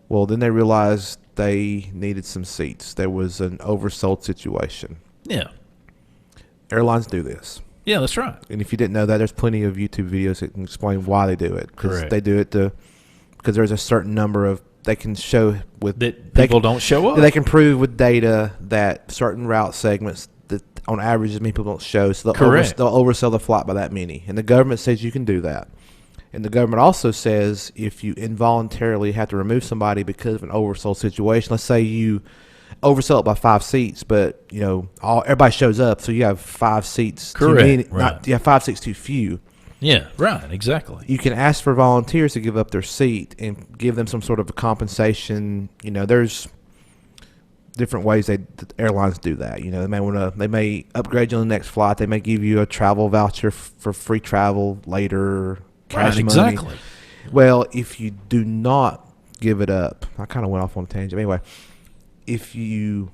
Well, then they realized they needed some seats. There was an oversold situation. Yeah. Airlines do this. Yeah, that's right. And if you didn't know that, there's plenty of YouTube videos that can explain why they do it. Correct. They do it because there's a certain number of they can show with that people don't show up. They can prove with data that certain route segments that on average many people don't show. So they'll oversell the flight by that many. And the government says you can do that. And the government also says if you involuntarily have to remove somebody because of an oversold situation, let's say you oversell it by 5 seats, but everybody shows up, so you have 5 seats. Correct. Right. You have 5 seats too few. Yeah. Right. Exactly. You can ask for volunteers to give up their seat and give them some sort of a compensation. There's different ways the airlines do that. They may upgrade you on the next flight. They may give you a travel voucher for free travel later. Cash money. Exactly. Well, if you do not give it up, I kind of went off on a tangent. Anyway, if they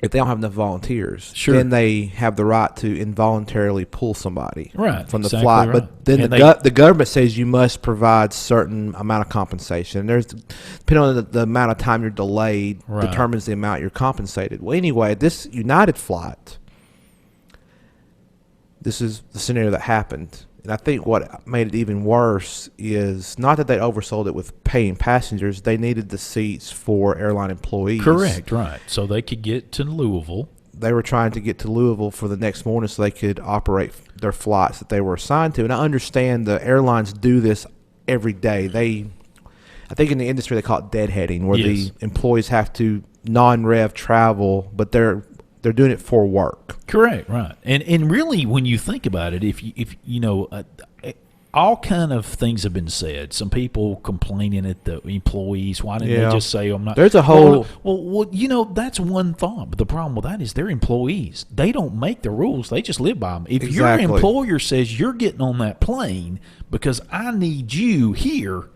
don't have enough volunteers, then they have the right to involuntarily pull somebody from the flight. Right. But then the government says you must provide certain amount of compensation. Depending on the amount of time you're delayed, determines the amount you're compensated. Well, anyway, this United flight, this is the scenario that happened. And I think what made it even worse is not that they oversold it with paying passengers. They needed the seats for airline employees. Correct, right. So they could get to Louisville. They were trying to get to Louisville for the next morning so they could operate their flights that they were assigned to. And I understand the airlines do this every day. I think in the industry they call it deadheading, where the employees have to non-rev travel, but they're doing it for work. Correct, right. And really, when you think about it, if all kind of things have been said. Some people complaining at the employees. Why didn't they just say, I'm not? There's a whole... Well, that's one thought. But the problem with that is they're employees. They don't make the rules. They just live by them. If your employer says you're getting on that plane because I need you here,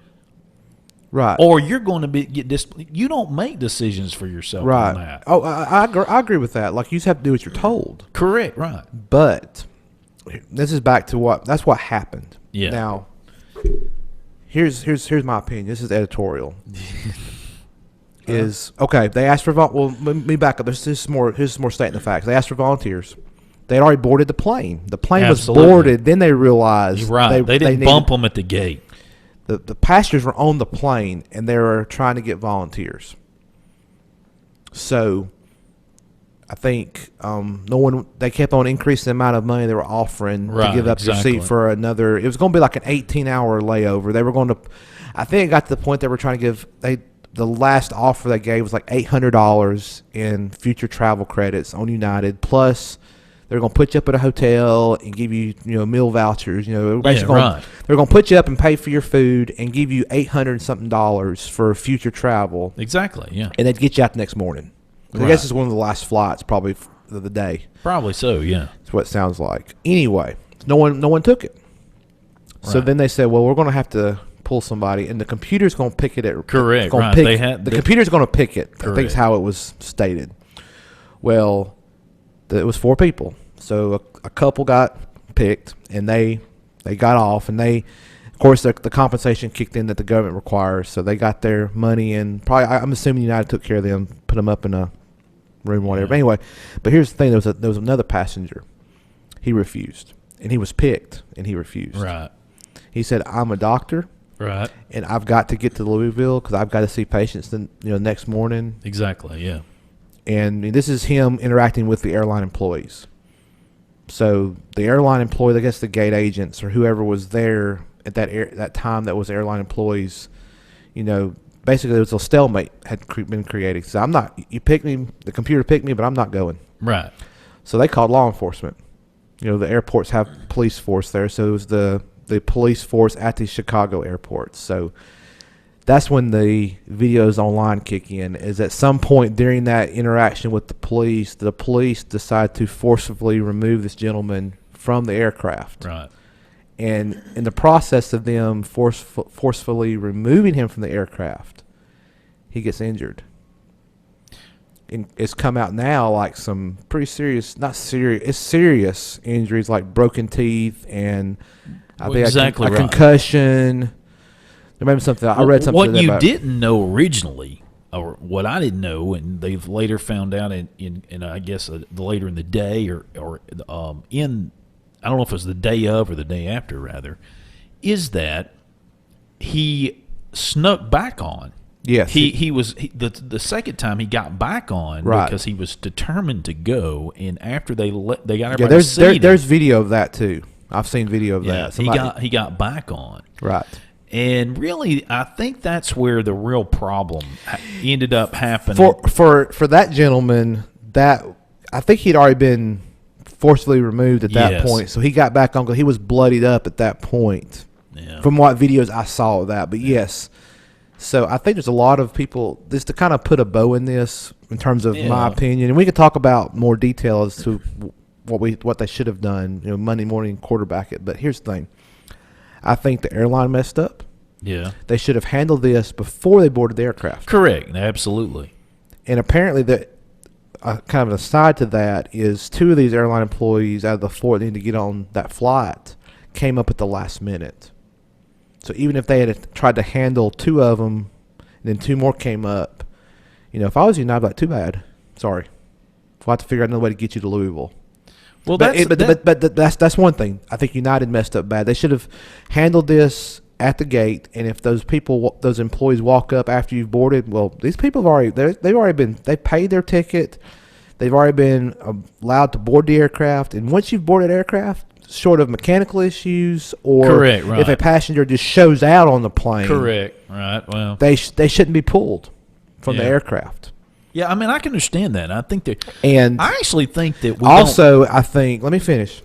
right, or you're going to get disciplined, you don't make decisions for yourself on that. Oh, I agree with that. Like, you just have to do what you're told. Correct, right. But this is back to that's what happened. Yeah. Now, here's my opinion. This is editorial. Okay? They asked for let me back up. Here's more stating the facts. They asked for volunteers. They had already boarded the plane. The plane was boarded. Then they realized they didn't bump them at the gate. The passengers were on the plane and they were trying to get volunteers. So I think they kept on increasing the amount of money they were offering to give up your seat for another. It was going to be like an 18-hour layover. They were going to, I think it got to the point they were trying to give, the last offer they gave was like $800 in future travel credits on United, plus they're going to put you up at a hotel and give you, meal vouchers. They're going to put you up and pay for your food and give you $800 something for future travel. Exactly, yeah. And they'd get you out the next morning. I guess it's one of the last flights probably of the day. Probably so, yeah. That's what it sounds like. Anyway, no one took it. So then they said, well, we're going to have to pull somebody, and the computer's going to pick it at Correct, gonna right. Pick, the computer's going to pick it. I think Correct. is how it was stated. Well, it was 4 people. So a couple got picked, and they got off, and of course, the compensation kicked in that the government requires. So they got their money, and probably I'm assuming United took care of them, put them up in a room, or whatever. But anyway, but here's the thing: there was another passenger. He refused, and he was picked, and he refused. Right. He said, "I'm a doctor, Right. and I've got to get to Louisville because I've got to see patients the next morning." Exactly. Yeah. And this is him interacting with the airline employees. So the airline employee, I guess the gate agents or whoever was there at that time that was airline employees, basically there was a stalemate had been created. So you picked me, the computer picked me, but I'm not going. Right. So they called law enforcement. The airports have police force there, so it was the police force at the Chicago airports. So that's when the videos online kick in, is at some point during that interaction with the police decide to forcibly remove this gentleman from the aircraft. Right. And in the process of them forcefully removing him from the aircraft, he gets injured. And it's come out now like some pretty serious, serious injuries like broken teeth and I think exactly a right. concussion. There may be something. I read something. What today you about didn't know originally, or what I didn't know, and they've later found out in I guess later in the day or in I don't know if it was the day of or the day after rather, is that he snuck back on. Yes, the second time he got back on because he was determined to go, and after they got everybody to see him, there's video of that too. I've seen video of that. He got back on. Right. And really, I think that's where the real problem ended up happening. For that gentleman, that I think he'd already been forcibly removed at that point, so he got back on because he was bloodied up at that point. Yeah. From what videos I saw of that, but yes. So I think there's a lot of people just to kind of put a bow in this in terms of my opinion, and we could talk about more detail as to what they should have done, Monday morning quarterback it. But here's the thing. I think the airline messed up. Yeah. They should have handled this before they boarded the aircraft. Correct. Absolutely. And apparently, kind of an aside to that is 2 of these airline employees out of the 4 that needed to get on that flight came up at the last minute. So even if they had tried to handle 2 of them and then 2 more came up, if I was United, I'd be like, too bad. Sorry. We'll have to figure out another way to get you to Louisville. Well, but that's one thing. I think United messed up bad. They should have handled this at the gate, and if those employees walk up after you've boarded, well, these people they've paid their ticket, they've already been allowed to board the aircraft, and once you've boarded aircraft, short of mechanical issues or if a passenger just shows out on the plane, well, they shouldn't be pulled from the aircraft. Yeah, I mean, I can understand that. I think that, and I actually think that I think. Let me finish.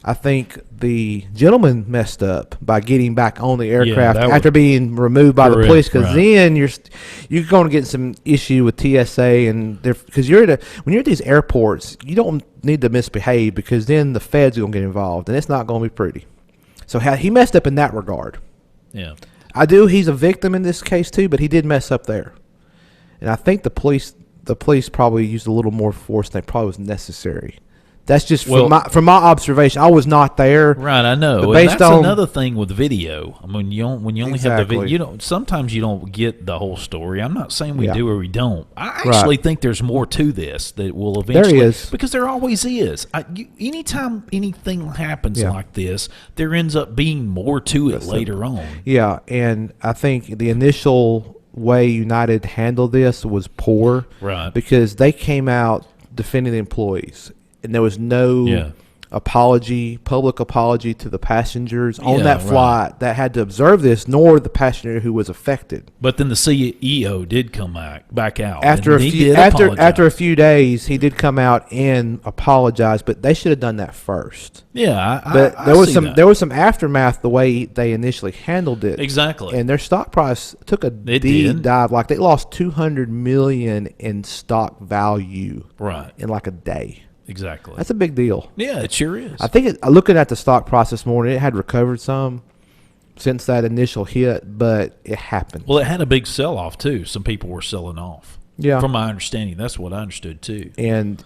I think the gentleman messed up by getting back on the aircraft after being removed by the police, because then you're going to get some issue with TSA and because when you're at these airports, you don't need to misbehave because then the feds are going to get involved and it's not going to be pretty. So he messed up in that regard. Yeah, he's a victim in this case too, but he did mess up there. And I think the police probably used a little more force than probably was necessary. That's just from my observation. I was not there. Right, I know. But based that's on another thing with video. I mean, when you only have the video, sometimes you don't get the whole story. I'm not saying we do or we don't. I actually think there's more to this that will eventually. There is, because there always is. Anytime anything happens like this, there ends up being more to it later on. Yeah, and I think the initial way United handled this was poor. Right. Because they came out defending the employees. And there was no public apology to the passengers on that flight that had to observe this, nor the passenger who was affected. But then the CEO did come back out after a few days. He did come out and apologize, but they should have done that first. Yeah, there was some aftermath the way they initially handled it. Exactly, and their stock price took a deep dive. Like they lost $200 million in stock value, in like a day. Exactly. That's a big deal. Yeah, it sure is. I think looking at the stock price this morning, it had recovered some. since that initial hit, but it happened. Well, it had a big sell-off, too. Some people were selling off. Yeah. From my understanding, that's what I understood, too. And,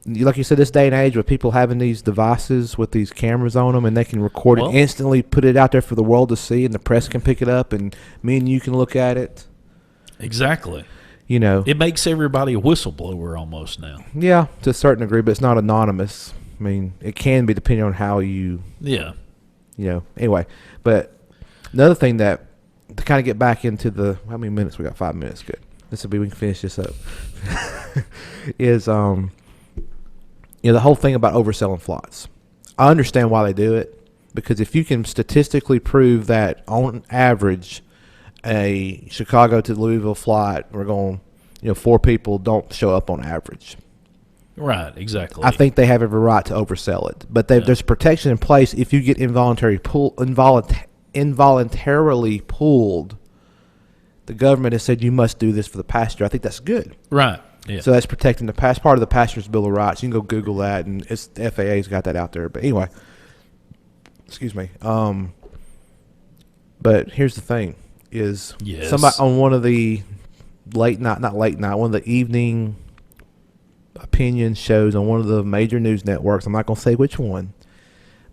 like you said, this day and age with people having these devices with these cameras on them, and they can record it instantly, put it out there for the world to see, and the press can pick it up, and me and you can look at it. Exactly. It makes everybody a whistleblower almost now. Yeah, to a certain degree, but it's not anonymous. I mean, it can be depending on how you. Yeah. Anyway, but another thing that to kind of get back into the how many minutes we got? 5 minutes. Good. This will be we can finish this up. Is the whole thing about overselling flights. I understand why they do it, because if you can statistically prove that on average a Chicago to Louisville flight, we're going, 4 people don't show up on average. Right, exactly. I think they have every right to oversell it, but there's protection in place if you get involuntarily pulled. The government has said you must do this for the passenger. I think that's good. Right. Yeah. So that's protecting the part of the passenger's bill of rights. You can go Google that, and the FAA's got that out there. But anyway, excuse me. But here's the thing: is somebody on one of the not late night, one of the evening opinion shows on one of the major news networks. I'm not going to say which one,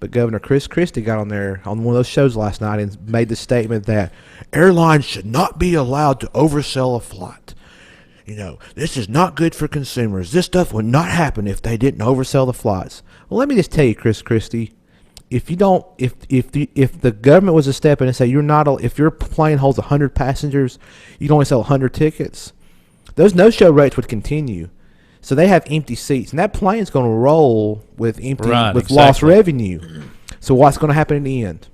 but Governor Chris Christie got on there on one of those shows last night and made the statement that airlines should not be allowed to oversell a flight. This is not good for consumers. This stuff would not happen if they didn't oversell the flights. Well, let me just tell you, Chris Christie, if the government was to step in and say if your plane holds 100 passengers, you can only sell 100 tickets, those no-show rates would continue. So they have empty seats, and that plane's going to roll with lost revenue. So what's going to happen in the end?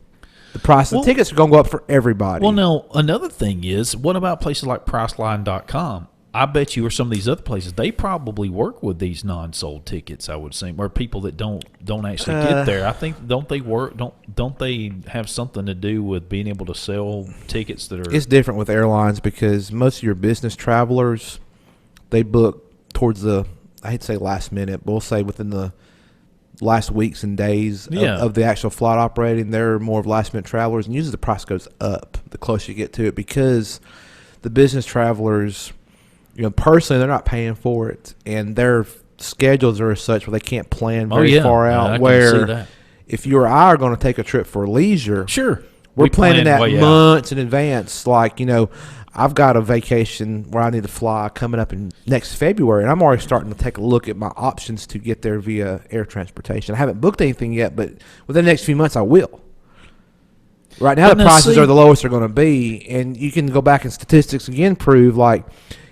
The price of tickets are going to go up for everybody. Well, now, another thing is, what about places like Priceline.com? I bet you, or some of these other places, they probably work with these non-sold tickets. I would think, or people that don't actually get there. I think don't they have something to do with being able to sell tickets that are? It's different with airlines because most of your business travelers, they book towards the, I hate to say last minute, but we'll say within the last weeks and days of the actual flight operating. They're more of last minute travelers, and usually the price goes up the closer you get to it because the business travelers. Personally, they're not paying for it, and their schedules are as such where they can't plan very far out. I where can see that. If you or I are going to take a trip for leisure, sure, we're planning that months in advance. Like, I've got a vacation where I need to fly coming up in next February, and I'm already starting to take a look at my options to get there via air transportation. I haven't booked anything yet, but within the next few months, I will. Right now, the prices are the lowest they're going to be, and you can go back and statistics again prove like.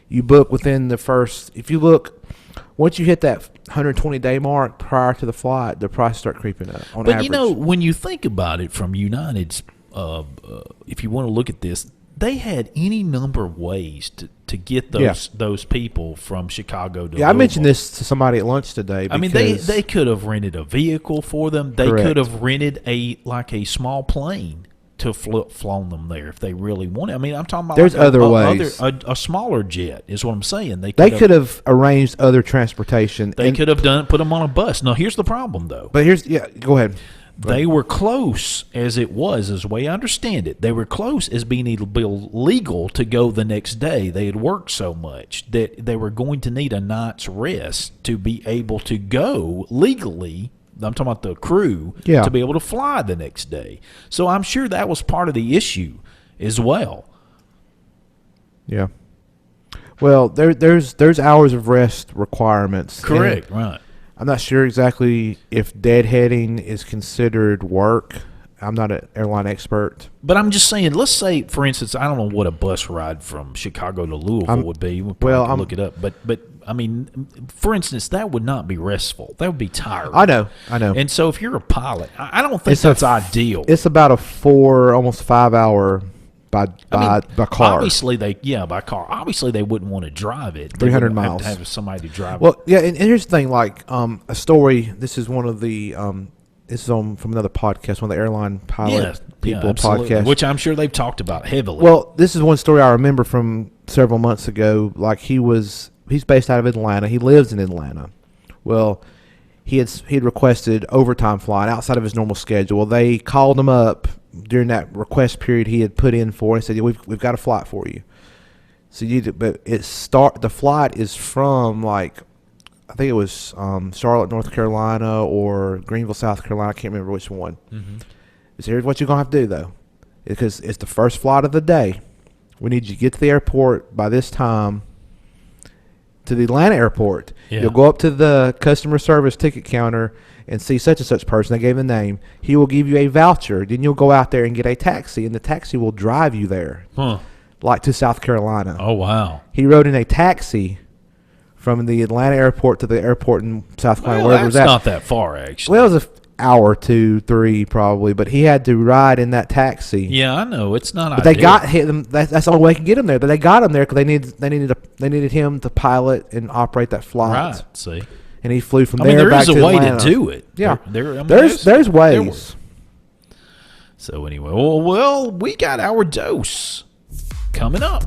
You book within the first. If you look, once you hit that 120-day mark prior to the flight, the prices start creeping up on average. But when you think about it, from United's, if you want to look at this, they had any number of ways to get those people from Chicago to. Yeah, I mentioned this to somebody at lunch today. I mean, they could have rented a vehicle for them. They could have rented a small plane to flown them there if they really wanted. I mean, I'm talking about there's other ways. A smaller jet is what I'm saying. They could have arranged other transportation. They could have put them on a bus. Now, here's the problem, though. But go ahead. They were close as it was, as the way I understand it. They were close as being illegal to go the next day. They had worked so much that they were going to need a night's rest to be able to go legally. I'm talking about the crew to be able to fly the next day. So I'm sure that was part of the issue as well. Yeah. Well, there's hours of rest requirements. Correct. Right. I'm not sure exactly if deadheading is considered work. I'm not an airline expert. But I'm just saying, let's say, for instance, I don't know what a bus ride from Chicago to Louisville would be. We'll probably look it up. But I mean, for instance, that would not be restful. That would be tiring. I know. And so if you're a pilot, I don't think that's ideal. It's about a 4, almost 5 hour by car. Obviously, by car. Obviously, they wouldn't want to drive it. 300 miles. Have to have somebody to drive it. Well, yeah, and here's the thing. Like a story. This is one of the. This is from another podcast, one of the airline pilot people podcast, which I'm sure they've talked about heavily. Well, this is one story I remember from several months ago. Like he's based out of Atlanta. He lives in Atlanta. Well, he had requested overtime flying outside of his normal schedule. They called him up during that request period he had put in for, and said, yeah, we've got a flight for you. So the flight is from like, I think it was Charlotte, North Carolina, or Greenville, South Carolina. I can't remember which one. Mm-hmm. So here's what you're gonna have to do though, because it's the first flight of the day. We need you to get to the airport by this time. To the Atlanta airport. Yeah. You'll go up to the customer service ticket counter and see such and such person. I gave the name. He will give you a voucher. Then you'll go out there and get a taxi, and the taxi will drive you there. Huh. Like to South Carolina. Oh, wow. He rode in a taxi from the Atlanta airport to the airport in South Carolina. Well, that's not that far, actually. Well, it was an hour, 2, 3 probably, but he had to ride in that taxi. Yeah, I know. It's not but ideal. They got him. That's the only way they could get him there. But they got him there because they needed him to pilot and operate that flight. Right, see. And he flew from there back to Atlanta. There is a way to do it. Yeah. There's ways. So anyway, well, we got our dose coming up.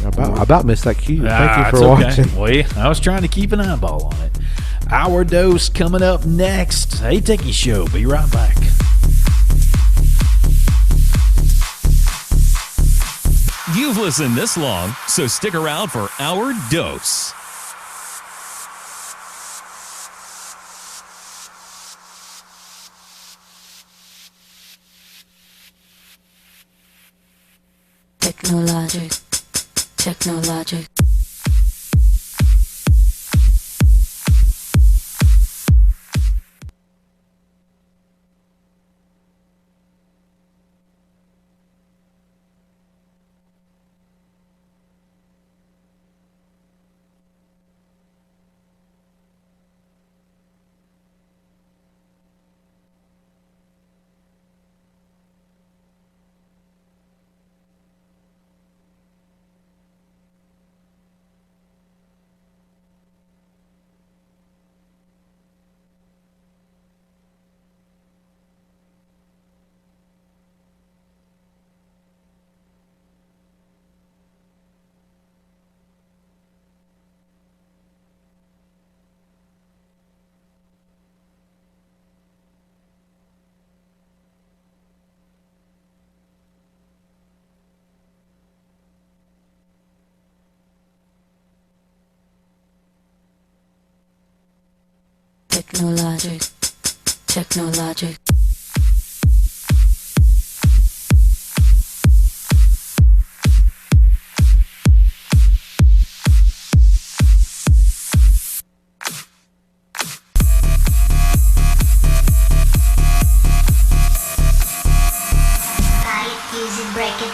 I about missed that cue. Thank you for watching. Well, I was trying to keep an eyeball on it. Our dose coming up next. Hey, Techie Show. Be right back. You've listened this long, so stick around for Our Dose. Technologic. Technologic.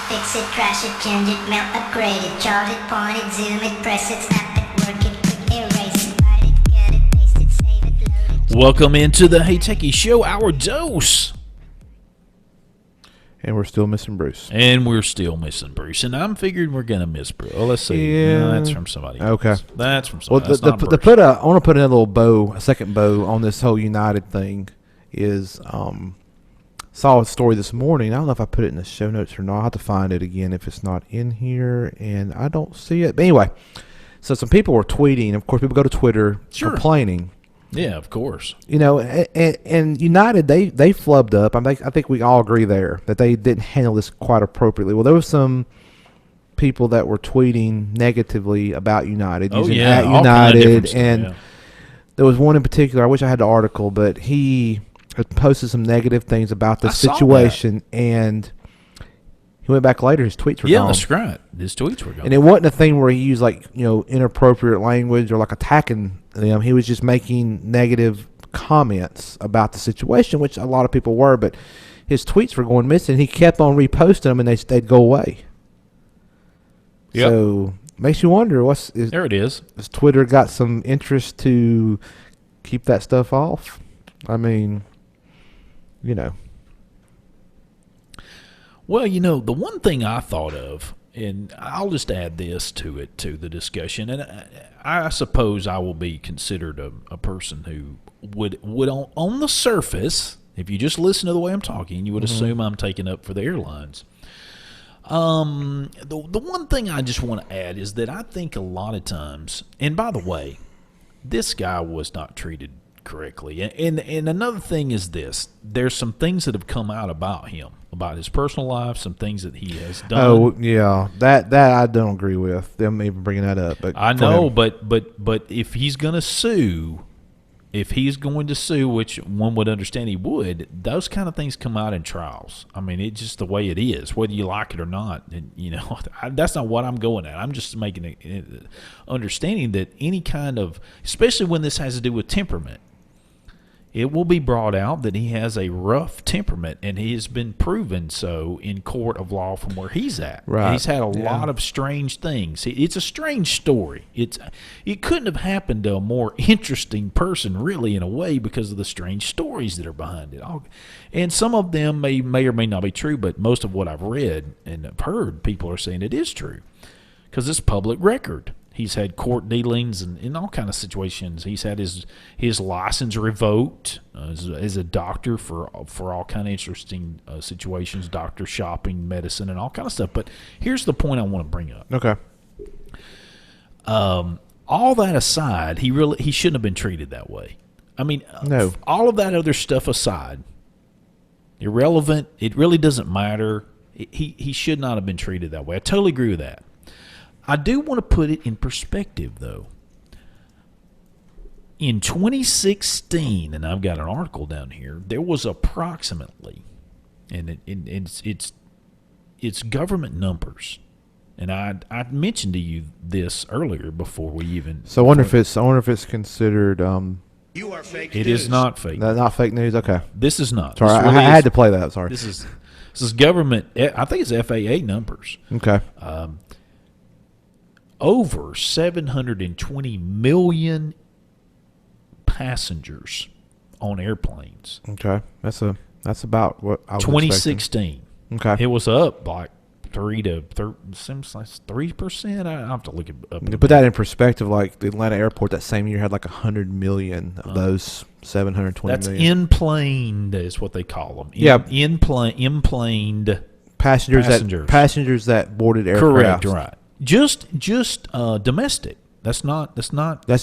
Fix it, trash it, change it, melt, upgrade it, chart it, point it, zoom it, press it, snap it, work it, quick erase it, write it, cut it, paste it, save it, load it. Welcome into the Hey Techie Show, Our Dose. And we're still missing Bruce. And I'm figuring we're going to miss Bruce. Oh, let's see. Yeah. No, that's from somebody else. Okay. That's from somebody else. I want to put a little bow, a second bow on this whole United thing is saw a story this morning. I don't know if I put it in the show notes or not. I'll have to find it again if it's not in here, and I don't see it. But anyway, so some people were tweeting. Of course, people go to Twitter complaining. Yeah, of course. You know, and United, they flubbed up. I think we all agree there that they didn't handle this quite appropriately. Well, there was some people that were tweeting negatively about United, using at United, and there was one in particular. I wish I had the article, but he had posted some negative things about the situation, and he went back later. His tweets were gone. Yeah, that's right. His tweets were gone. And it wasn't a thing where he used inappropriate language or like attacking them. He was just making negative comments about the situation, which a lot of people were. But his tweets were going missing. He kept on reposting them, and they'd go away. Yep. So makes you wonder there it is. Has Twitter got some interest to keep that stuff off? I mean, you know. Well, the one thing I thought of, and I'll just add this to the discussion, and I suppose I will be considered a person who would on the surface, if you just listen to the way I'm talking, you would assume I'm taking up for the airlines. The one thing I just want to add is that I think a lot of times, and by the way, this guy was not treated correctly. And another thing is this: there's some things that have come out about him, about his personal life, some things that he has done. Oh yeah, that I don't agree with them even bringing that up. But I know, but if he's going to sue, which one would understand he would, those kind of things come out in trials. I mean, it's just the way it is, whether you like it or not. And that's not what I'm going at. I'm just making it understanding that any kind of, especially when this has to do with temperament, it will be brought out that he has a rough temperament, and he has been proven so in court of law from where he's at. Right. He's had a lot of strange things. It's a strange story. It couldn't have happened to a more interesting person, really, in a way, because of the strange stories that are behind it. And some of them may or may not be true, but most of what I've read and have heard, people are saying it is true because it's public record. He's had court dealings and in all kind of situations. He's had his license revoked as a doctor for all kind of interesting situations, doctor shopping, medicine, and all kind of stuff. But here's the point I want to bring up. Okay. All that aside, he shouldn't have been treated that way. I mean, no. All of that other stuff aside, irrelevant. It really doesn't matter. He should not have been treated that way. I totally agree with that. I do want to put it in perspective, though. In 2016, and I've got an article down here, there was approximately, and it's government numbers, and I mentioned to you this earlier before we even. So I wonder if it's considered. You are fake It news. is not fake. Not fake news. Okay. This is not. Sorry, This really I had is- to play that. Sorry. This is government. I think it's FAA numbers. Okay. Over 720 million passengers on airplanes. Okay. That's about what I was 2016. expecting. Okay. It was up like 3%. I have to look it up. To put that in perspective, like the Atlanta airport that same year had like 100 million of those 720 That's million. in-planed is what they call them. In-planed Passengers that boarded aircraft. Correct, right. Just domestic. That's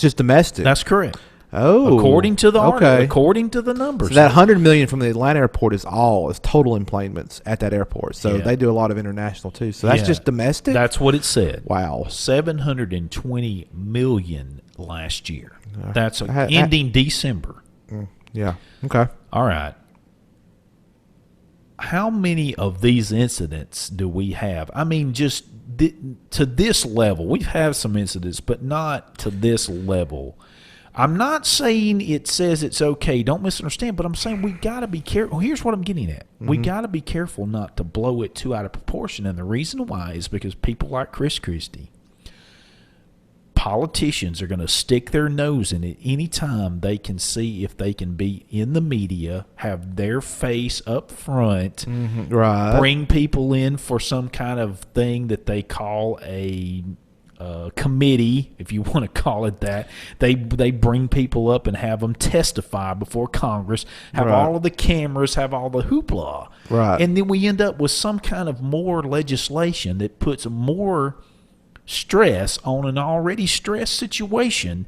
just domestic. That's correct. Oh, According to the article, okay. according to the numbers. So that 100 million from the Atlanta airport is total enplanements at that airport. So Yeah. they do a lot of international too. So that's Yeah. just domestic. That's what it said. Wow. 720 million last year. That's ending December. Yeah. Okay. All right. How many of these incidents do we have? I mean, just to this level. We've had some incidents, but not to this level. I'm not saying it says it's okay. Don't misunderstand, but I'm saying we got to be careful. Here's what I'm getting at. We got to be careful not to blow it too out of proportion. And the reason why is because people like Chris Christie, politicians are going to stick their nose in it any time they can see if they can be in the media, have their face up front, Right. bring people in for some kind of thing that they call a committee, if you want to call it that. They bring people up and have them testify before Congress, have Right. all of the cameras, have all the hoopla. Right. And then we end up with some kind of more legislation that puts more stress on an already stressed situation.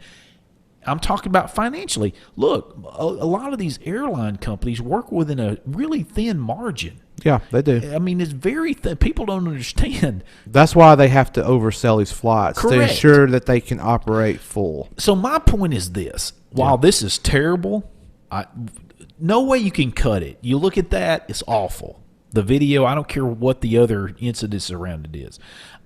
I'm talking about financially. Look, a lot of these airline companies work within a really thin margin. Yeah, they do. I mean, it's very thin. People don't understand. That's why they have to oversell these flights to Correct. ensure that they can operate full. So my point is this. While this is terrible, no way you can cut it. You look at that, it's awful. The video, I don't care what the other incidents around it is.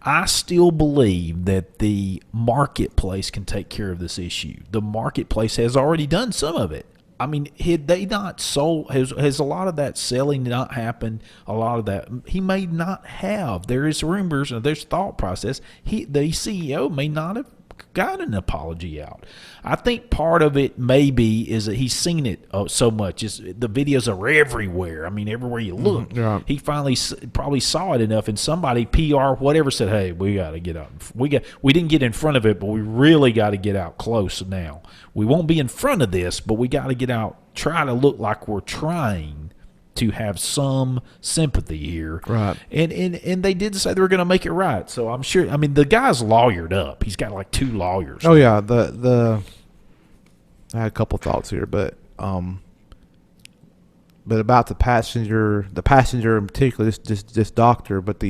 I still believe that the marketplace can take care of this issue. The marketplace has already done some of it. I mean, had they not sold, has a lot of that selling not happened? A lot of that he may not have. There is rumors and there's thought process. The CEO may not have got an apology out. I think part of it maybe is that he's seen it so much. The videos are everywhere. I mean, everywhere you look. Right. He finally probably saw it enough, and somebody, PR, whatever, said, "Hey, we got to get out. We didn't get in front of it, but we really got to get out close now. We won't be in front of this, but we got to get out. Try to look like we're trying to have some sympathy here." Right. And they did say they were going to make it right. So I'm sure. I mean, the guy's lawyered up. He's got like 2 lawyers. Oh yeah, the I had a couple thoughts here, but about the passenger in particular, this doctor, but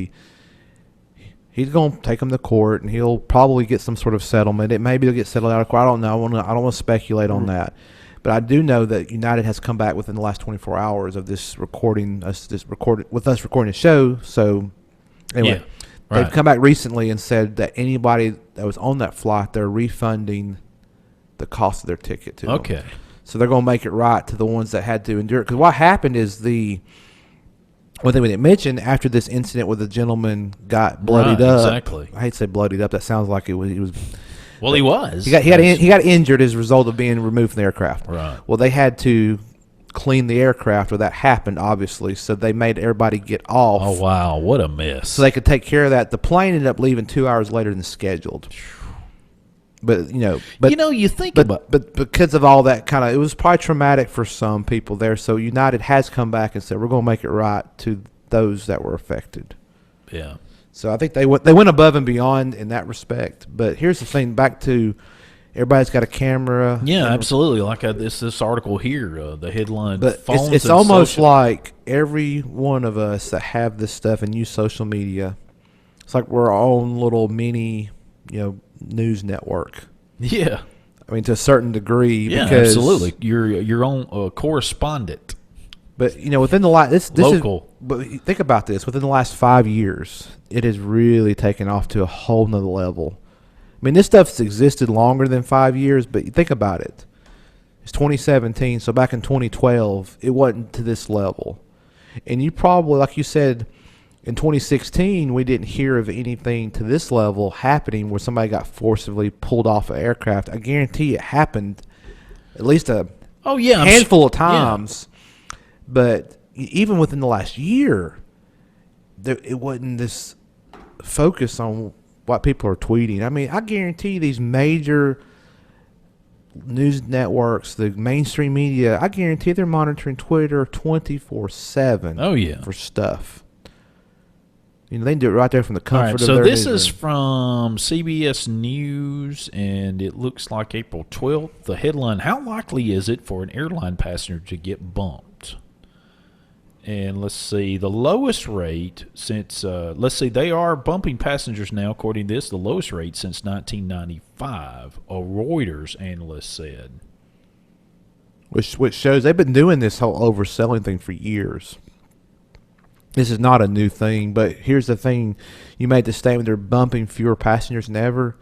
he's going to take him to court, and he'll probably get some sort of settlement. Maybe he'll get settled out of court. I don't know. I don't want to speculate on that. But I do know that United has come back within the last 24 hours of this recording the show. So anyway, they've come back recently and said that anybody that was on that flight, they're refunding the cost of their ticket to them. Okay. So they're going to make it right to the ones that had to endure it. Because what happened is one thing we didn't mention, after this incident where the gentleman got bloodied up. Exactly. I hate to say bloodied up. That sounds like he was. Well, he was. He got injured as a result of being removed from the aircraft. Right. Well, they had to clean the aircraft where that happened, obviously. So they made everybody get off. Oh, wow. What a mess. So they could take care of that. The plane ended up leaving 2 hours later than scheduled. But you think about, but because of all that it was probably traumatic for some people there. So United has come back and said we're going to make it right to those that were affected. Yeah. So I think they went above and beyond in that respect. But here's the thing: back to everybody's got a camera. Yeah, absolutely. Like this article here, the headline. But phones it's and almost social. like every one of us that have this stuff and use social media. It's like we're our own little mini, news network. Yeah. I mean, to a certain degree. Yeah, because, absolutely. You're your own correspondent. But within the last this local. But think about this: within the last 5 years, it has really taken off to a whole nother level. I mean, this stuff's existed longer than 5 years, but think about it. It's 2017, so back in 2012, it wasn't to this level. And you probably, like you said, in 2016, we didn't hear of anything to this level happening where somebody got forcibly pulled off an aircraft. I guarantee it happened at least a handful of times. Yeah. But even within the last year, it wasn't this focus on what people are tweeting. I mean, I guarantee these major news networks, the mainstream media, I guarantee they're monitoring Twitter 24/7. Oh, yeah. For stuff. They can do it right there from the comfort of their their this newsroom. is from CBS News, and it looks like April 12th. The headline, how likely is it for an airline passenger to get bumped? And let's see, the lowest rate since, they are bumping passengers now, according to this, the lowest rate since 1995, a Reuters analyst said. Which shows they've been doing this whole overselling thing for years. This is not a new thing, but here's the thing. You made the statement they're bumping fewer passengers than ever.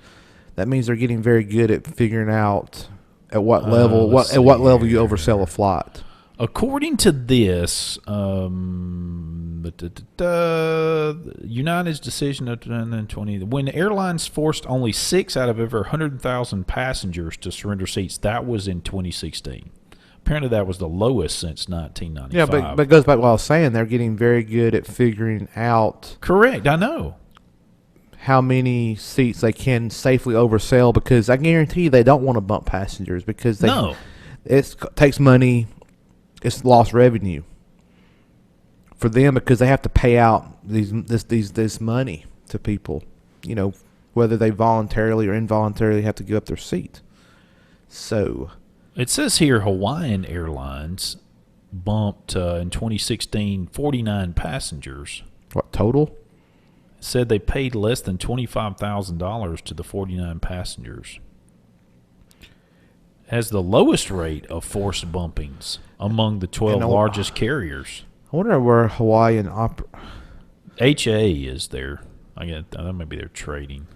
That means they're getting very good at figuring out at what level level you oversell a flight. According to this, United's decision of 2020, when airlines forced only 6 out of over 100,000 passengers to surrender seats, that was in 2016. Apparently, that was the lowest since 1995. Yeah, but it goes back to what I was saying. They're getting very good at figuring out. Correct, I know. How many seats they can safely oversell, because I guarantee they don't want to bump passengers because it takes money. It's lost revenue for them because they have to pay out this money to people, whether they voluntarily or involuntarily have to give up their seat. So it says here Hawaiian Airlines bumped in 2016 49 passengers. What total? It said they paid less than $25,000 to the 49 passengers. Has the lowest rate of forced bumpings among the 12 largest carriers. I wonder where Hawaiian HA is there. That might be their trading.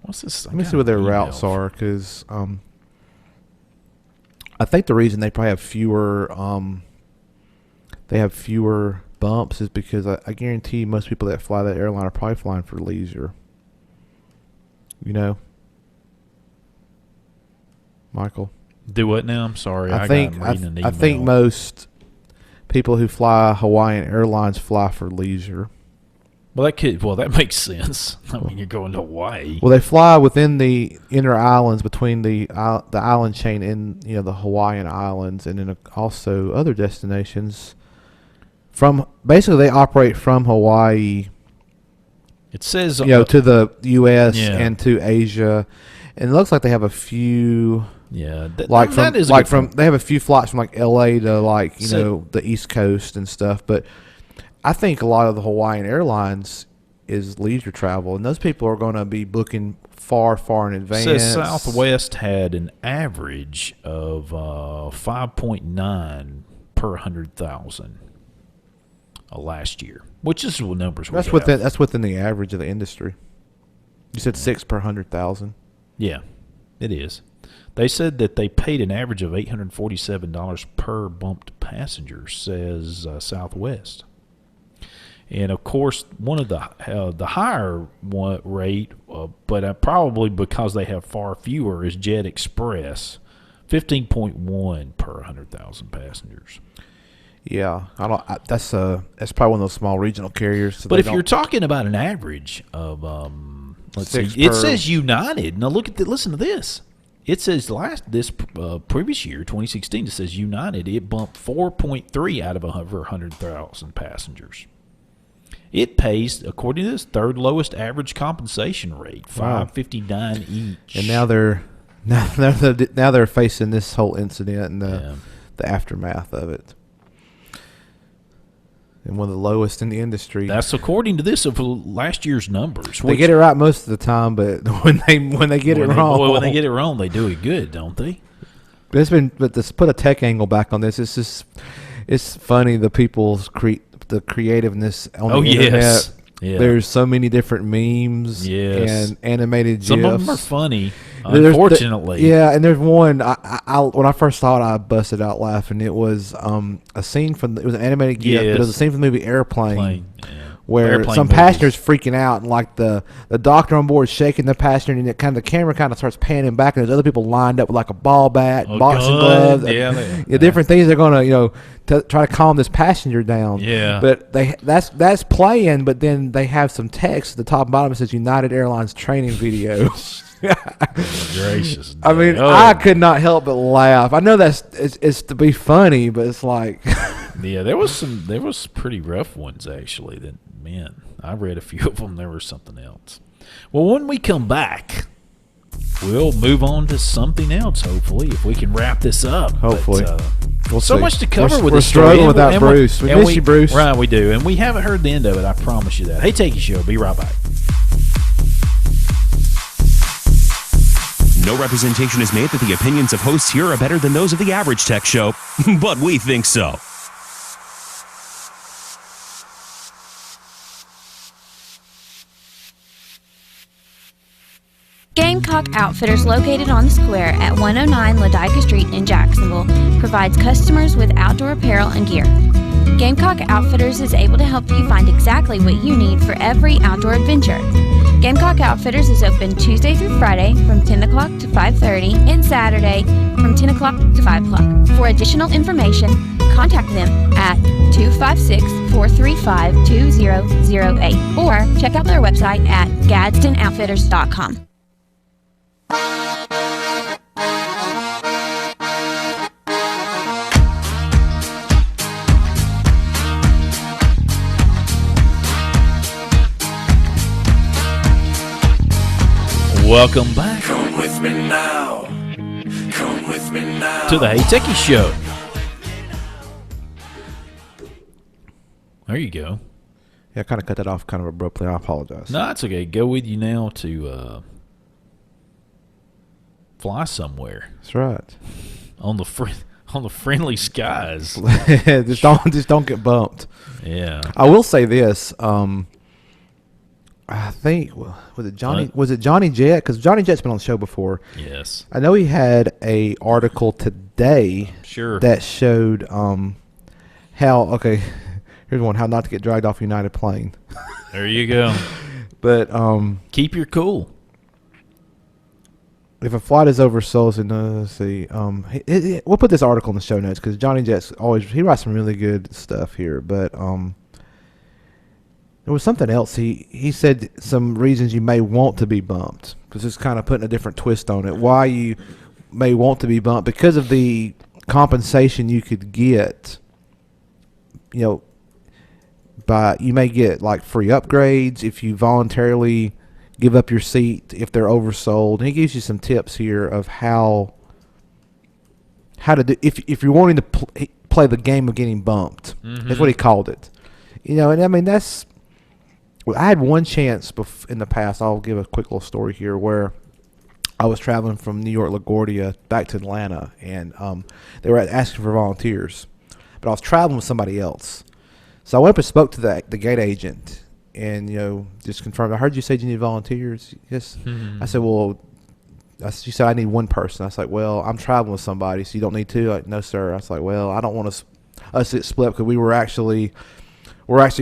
What's this? Let me see what their routes are, because I think the reason they probably have fewer bumps is because I guarantee most people that fly that airline are probably flying for leisure. Michael. Do what now? I'm sorry. I think most people who fly Hawaiian Airlines fly for leisure. Well, that makes sense. I mean, you're going to Hawaii. Well, they fly within the inner islands between the island chain in the Hawaiian Islands, and then also other destinations. Basically, they operate from Hawaii. It says to the U.S. and to Asia, and it looks like they have a few Yeah, Like that is from they have a few flights from like L.A. to like the East Coast and stuff. But I think a lot of the Hawaiian Airlines is leisure travel, and those people are going to be booking far in advance. Says Southwest had an average of 5.9 per 100,000 last year, which is what numbers we have. That's within the average of the industry. You said 6 per 100,000. Yeah, it is. They said that they paid an average of $847 per bumped passenger, says Southwest. And of course, one of the higher rate, but probably because they have far fewer, is Jet Express, 15.1 per 100,000 passengers. Yeah, that's probably one of those small regional carriers. So but if you're talking about an average of, let's see, it says United. Now listen to this. It says previous year, 2016, it says United. It bumped 4.3 out of over 100,000 passengers. It pays, according to this, third lowest average compensation rate, $5.59 each. And now they're facing this whole incident and the aftermath of it. And one of the lowest in the industry. That's according to this of last year's numbers. They get it right most of the time, but when they get it wrong, when they get it wrong, they do it good, don't they? But to put a tech angle back on this, it's funny the the creativeness on the internet. Yeah. There's so many different memes and animated GIFs. Some of them are funny, unfortunately. And there's one, I when I first saw it, I busted out laughing. It was a scene it was an animated GIF, but it was a scene from the movie Airplane. Where some passenger's freaking out, and like the doctor on board is shaking the passenger, and the camera kind of starts panning back, and there's other people lined up with like a ball bat, boxing gloves, different things. They're gonna try to calm this passenger down. Yeah. But that's playing, but then they have some text at the top and bottom that says United Airlines training video. Gracious. I mean, I could not help but laugh. I know it's to be funny, but it's like yeah, there was pretty rough ones actually. That man, I read a few of them. There was something else. Well, when we come back, we'll move on to something else. Hopefully, if we can wrap this up. Hopefully, we'll so see. Much to cover with this. We're struggling without Bruce. We miss you, Bruce. Right, we do, and we haven't heard the end of it. I promise you that. Hey, Techies Show. Be right back. No representation is made that the opinions of hosts here are better than those of the average tech show, but we think so. Gamecock Outfitters, located on the square at 109 Ladica Street in Jacksonville, provides customers with outdoor apparel and gear. Gamecock Outfitters is able to help you find exactly what you need for every outdoor adventure. Gamecock Outfitters is open Tuesday through Friday from 10 o'clock to 5:30 and Saturday from 10 o'clock to 5 o'clock. For additional information, contact them at 256-435-2008 or check out their website at GadsdenOutfitters.com. Welcome back. Come with me now. Come with me now. To the Hey Techies Show. There you go. Yeah, I kind of cut that off kind of abruptly. I apologize. No, it's okay. Go with you now to fly somewhere. That's right. On the friendly skies. just don't get bumped. Yeah. I will say this. I think was it Johnny Jet? Because Johnny Jet's been on the show before. Yes. I know he had a article today. Sure. That showed how here's one, how not to get dragged off a United plane. There you go. But keep your cool. If a flight is oversold, let's see. We'll put this article in the show notes because Johnny Jet's he writes some really good stuff here. But there was something else. He said some reasons you may want to be bumped, because it's kind of putting a different twist on it. Why you may want to be bumped, because of the compensation you could get. You may get like free upgrades if you voluntarily give up your seat if they're oversold. And he gives you some tips here of how how to do if you're wanting to play the game of getting bumped. That's what he called it. And I mean that's. Well, I had one chance in the past. I'll give a quick little story here where I was traveling from New York LaGuardia back to Atlanta, and they were asking for volunteers, but I was traveling with somebody else. So I went up and spoke to the gate agent, and just confirmed. I heard you said you need volunteers. Yes. I said, well, she said I need one person. I was like, well, I'm traveling with somebody, so you don't need two. Like, no, sir. I was like, well, I don't want us to get split because we're actually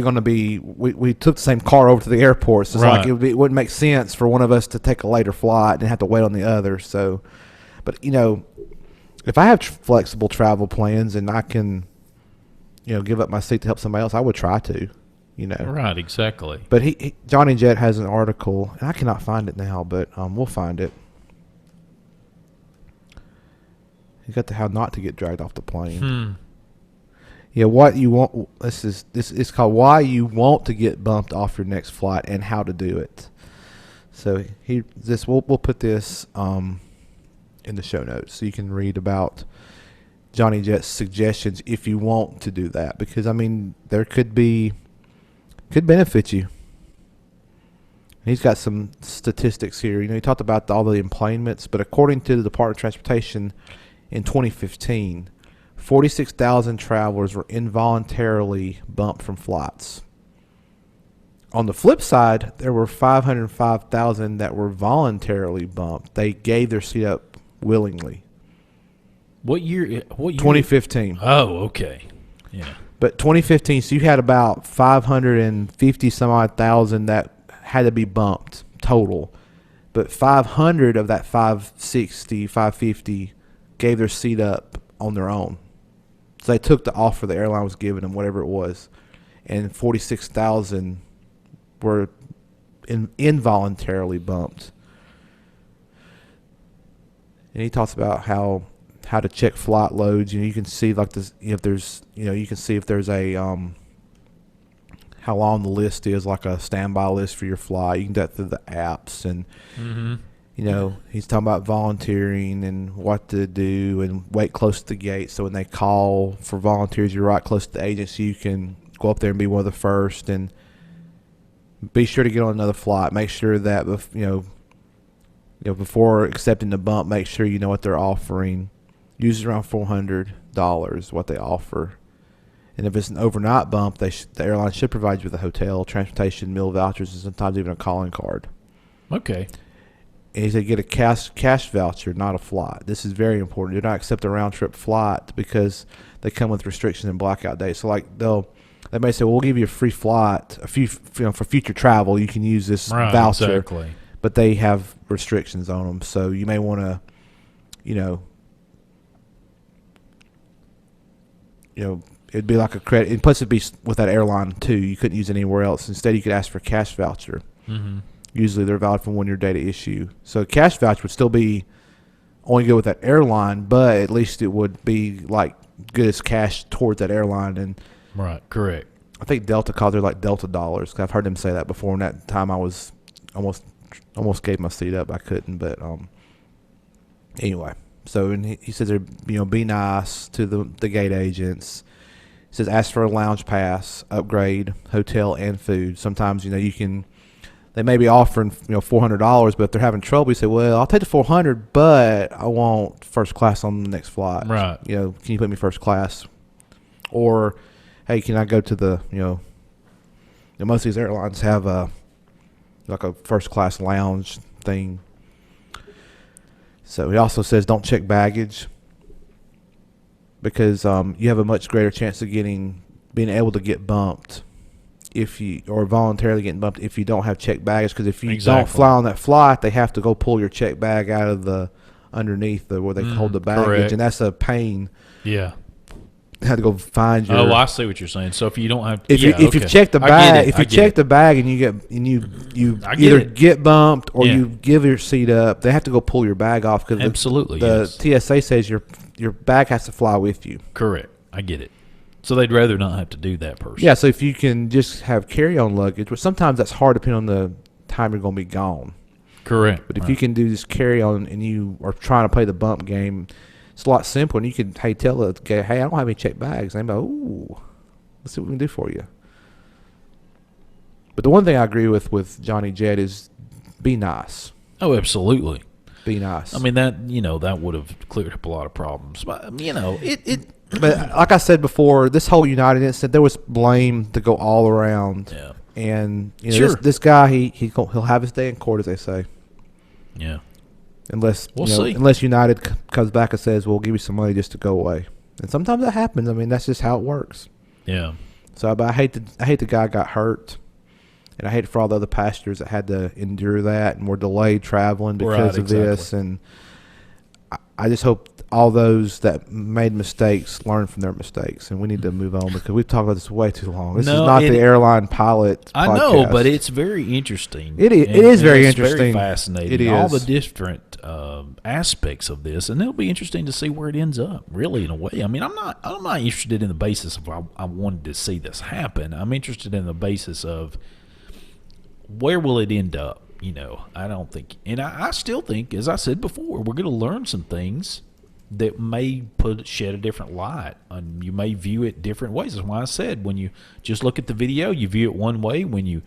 going to be. We took the same car over to the airport, so it's like it wouldn't make sense for one of us to take a later flight and have to wait on the other. So, but if I have flexible travel plans and I can, give up my seat to help somebody else, I would try to. Right, exactly. But Johnny Jet has an article, and I cannot find it now, but we'll find it. He got to how not to get dragged off the plane. Yeah, what you want. This is called Why You Want to Get Bumped Off Your Next Flight and How to Do It. So we'll put this in the show notes so you can read about Johnny Jet's suggestions if you want to do that, because I mean there could benefit you. He's got some statistics here. He talked about all the emplanements, but according to the Department of Transportation in 2015. 46,000 travelers were involuntarily bumped from flights. On the flip side, there were 505,000 that were voluntarily bumped. They gave their seat up willingly. What year? 2015. Oh, okay. Yeah. But 2015, so you had about 550 some odd thousand that had to be bumped total. But 500 of that 560, 550 gave their seat up on their own. So they took the offer the airline was giving them, whatever it was, and 46,000 were involuntarily bumped. And he talks about how to check flight loads. You can see like this, if there's, you can see if there's a how long the list is, like a standby list for your flight. You can do that through the apps, and he's talking about volunteering and what to do and wait close to the gate. So when they call for volunteers, you're right close to the agency. You can go up there and be one of the first, and be sure to get on another flight. Make sure that before accepting the bump, make sure you know what they're offering. Usually around $400 what they offer. And if it's an overnight bump, the airline should provide you with a hotel, transportation, meal vouchers, and sometimes even a calling card. Okay. And he said get a cash voucher, not a flight. This is very important. Do not accept a round-trip flight because they come with restrictions and blackout dates. So like they may say, well, we'll give you a free flight, for future travel. You can use this voucher. Exactly. But they have restrictions on them. So you may want to, it'd be like a credit. And plus, it'd be with that airline too. You couldn't use it anywhere else. Instead, you could ask for a cash voucher. Mm-hmm. Usually, they're valid for 1 year data issue. So, a cash voucher would still be only good with that airline, but at least it would be like good as cash towards that airline. And right, correct. I think Delta called it like Delta dollars. 'Cause I've heard them say that before. And that time, I was almost gave my seat up. I couldn't, but anyway. So, and he says, be nice to the gate agents. He says, ask for a lounge pass, upgrade, hotel, and food. Sometimes, you can, they may be offering, $400, but if they're having trouble, you say, well, I'll take the $400, but I want first class on the next flight. Right. Can you put me first class? Or, hey, can I go to the, most of these airlines have like a first class lounge thing. So he also says don't check baggage because you have a much greater chance of being able to get bumped or voluntarily getting bumped if you don't have checked baggage. Because if you don't fly on that flight, they have to go pull your checked bag out of the underneath where they hold the baggage, correct. And that's a pain. Yeah. Had to go find your. Oh, I see what you're saying. So if you don't have, if you check the bag, if you check the bag and you either get bumped or you give your seat up, they have to go pull your bag off because the TSA says your bag has to fly with you. Correct. I get it. So they'd rather not have to do that person. Yeah. So if you can just have carry-on luggage, which sometimes that's hard depending on the time you're going to be gone. Correct. But if you can do this carry-on and you are trying to play the bump game. It's a lot simpler. And you can tell the guy, hey, I don't have any checked bags. And they go, ooh, let's see what we can do for you. But the one thing I agree with Johnny Jett is be nice. Oh, absolutely. Be nice. I mean, that would have cleared up a lot of problems. But, But like I said before, this whole United incident, there was blame to go all around. Yeah. And Sure. this guy, he'll have his day in court, as they say. Yeah. Unless We'll see. Unless United comes back and says, "We'll give you some money just to go away," and sometimes that happens. I mean, that's just how it works. Yeah. So, but I hate the guy got hurt, and I hate it for all the other passengers that had to endure that and were delayed traveling because of this. And I just hope all those that made mistakes learn from their mistakes, and we need to move on because we've talked about this way too long. This is not the airline pilot podcast. I know, but it's very interesting. It is very interesting. Very fascinating. It is. All the different aspects of this, and it'll be interesting to see where it ends up. Really, in a way, I mean, I'm not interested in the basis of I wanted to see this happen. I'm interested in the basis of where will it end up. I don't think, and I still think, as I said before, we're going to learn some things that may shed a different light, and you may view it different ways. That's why I said when you just look at the video, you view it one way. When you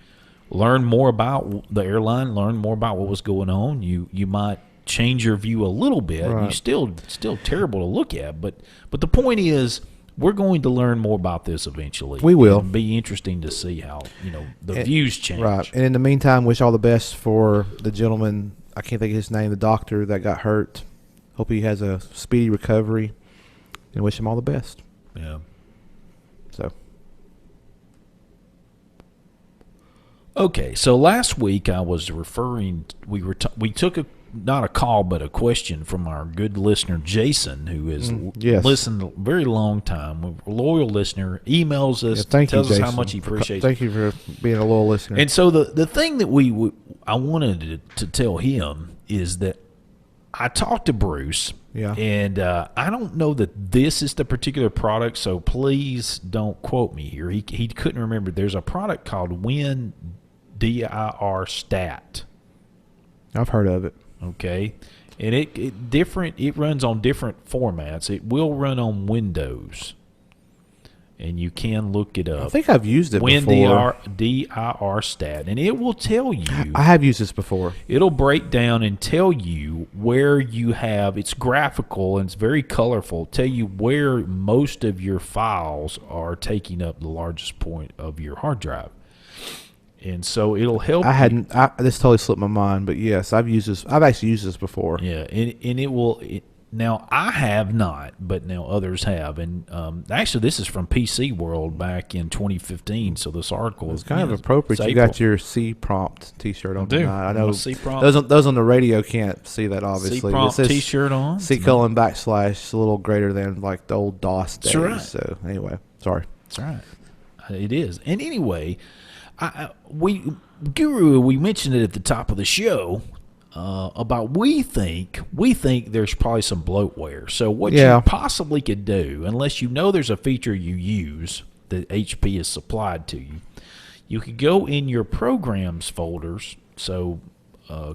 learn more about the airline, learn more about what was going on, you might change your view a little bit. Right. You still terrible to look at, but the point is, we're going to learn more about this eventually. We will. It'll be interesting to see how the views change. Right. And in the meantime, wish all the best for the gentleman. I can't think of his name. The doctor that got hurt. Hope he has a speedy recovery, and wish him all the best. Yeah. So. Okay. So last week I was referring. We took not a call, but a question from our good listener Jason, who has listened a very long time, a loyal listener, emails us, tells us how much he appreciates. Thank you for being a loyal listener. And so the thing that I wanted to tell him is that I talked to Bruce, and I don't know that this is the particular product, so please don't quote me here. He couldn't remember. There's a product called Win DIR Stat. I've heard of it. Okay, and it runs on different formats. It will run on Windows, and you can look it up. I think I've used it before. DIR Stat, and it will tell you. I have used this before. It'll break down and tell you where you have. It's graphical and it's very colorful. Tell you where most of your files are taking up the largest point of your hard drive. And so it'll help. This totally slipped my mind, but yes, I've used this. I've actually used this before. Yeah, and it will. Now I have not, but now others have. And actually, this is from PC World back in 2015. So this article is kind of appropriate. You got your C prompt T-shirt on tonight. I know C prompt. Those on the radio can't see that. Obviously, C prompt T-shirt on. C:/ a little greater than like the old DOS days. That's right. So anyway, sorry. That's right. It is. And anyway. We mentioned it at the top of the show about we think there's probably some bloatware. So what you possibly could do, unless you know there's a feature you use that HP has supplied to you could go in your programs folders. So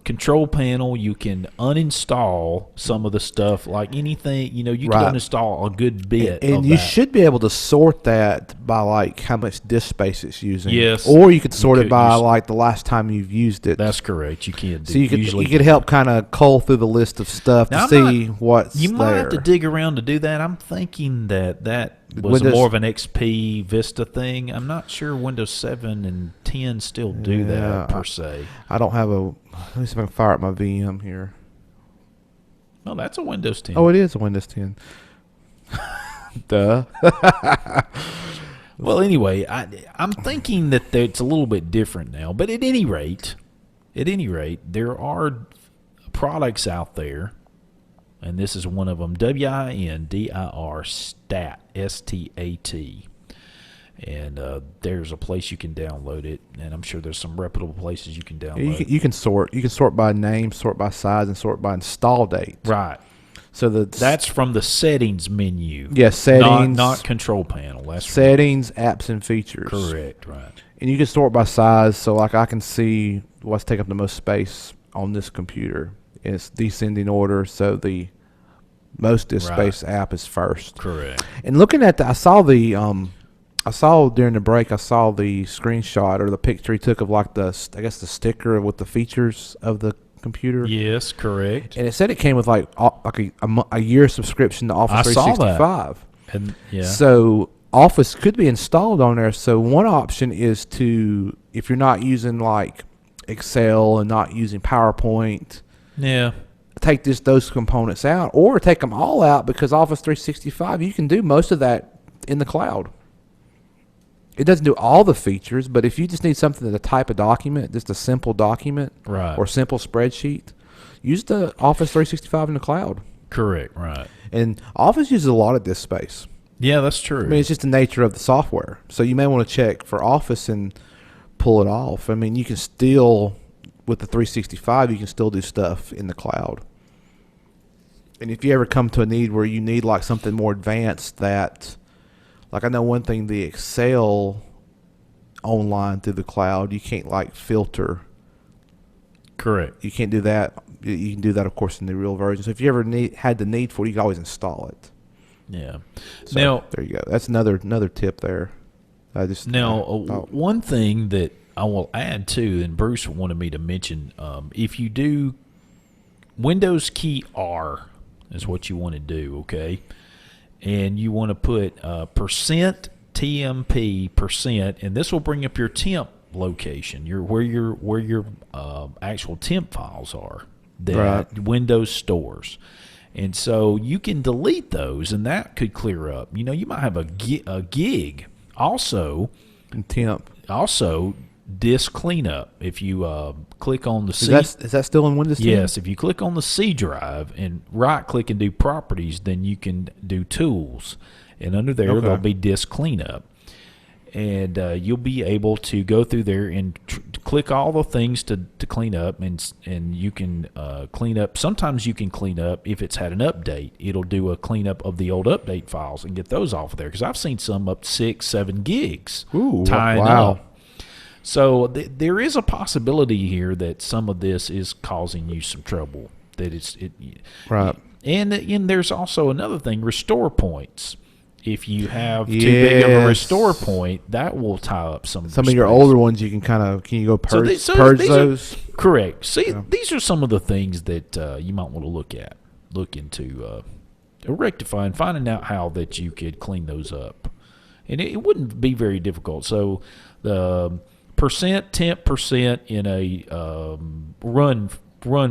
control panel, you can uninstall some of the stuff, like anything, you can uninstall a good bit and of you that. should be able to sort that by like how much disk space it's using. Yes. Or you could sort it by like the last time you've used it. That's correct. You can do. So you could help kind of cull through the list of stuff to see what's there. You might have to dig around to do that. I'm thinking that was more of an XP Vista thing. I'm not sure Windows 7 and 10 still do that per se. I don't have a. Let me see if I can fire up my VM here. No, that's a Windows 10. Oh, it is a Windows 10. Duh. Well, anyway, I'm thinking that it's a little bit different now. But at any rate, there are products out there, and this is one of them. WINDIR Stat, STAT. And there's a place you can download it, and I'm sure there's some reputable places you can download it. You can sort. You can sort by name, sort by size, and sort by install date. Right. So that's from the settings menu. Yes, settings. Not control panel. That's settings, apps, and features. Correct, right. And you can sort by size, so like I can see what's taking up the most space on this computer. It's descending order, so the Most disk space app is first. Correct. And looking at I saw during the break, I saw the screenshot or the picture he took of like the sticker with the features of the computer. Yes, correct. And it said it came with like a year subscription to Office 365. Saw that. And So Office could be installed on there. So one option is to, if you're not using like Excel and not using PowerPoint, take those components out, or take them all out, because Office 365, you can do most of that in the cloud. It doesn't do all the features, but if you just need something to type a document, just a simple document, right, or simple spreadsheet, use the Office 365 in the cloud. Correct, right. And Office uses a lot of disk space. Yeah, that's true. I mean, it's just the nature of the software. So you may want to check for Office and pull it off. I mean, you can still, with the 365, you can still do stuff in the cloud. And if you ever come to a need where you need like something more advanced, that, like I know one thing, the Excel online through the cloud, you can't like filter. Correct. You can't do that. You can do that, of course, in the real version. So if you ever had the need for it, you can always install it. Yeah. So now there you go. That's another tip there. One thing that I will add too, and Bruce wanted me to mention, if you do Windows key R is what you want to do, okay? And you want to put percent TMP percent, and this will bring up your temp location, where your actual temp files are that Windows stores. And so you can delete those, and that could clear up. You know, you might have a gig. Also, temp. Also, disk cleanup. If you click on the C, is that still in Windows 10? Yes. If you click on the C drive and right-click and do Properties, then you can do Tools, and under there there'll be disk cleanup. And you'll be able to go through there and click all the things to clean up, and you can clean up. Sometimes you can clean up if it's had an update. It'll do a cleanup of the old update files and get those off of there, because I've seen some up 6-7 gigs. Ooh, tying wow. up. So there is a possibility here that some of this is causing you some trouble. Right. And there's also another thing: restore points. If you have too big of a restore point, that will tie up some of your older ones. You can can you go purge those? Correct. See, these are some of the things that you might want to look into rectifying, finding out how that you could clean those up, and it wouldn't be very difficult. So the temp percent in a run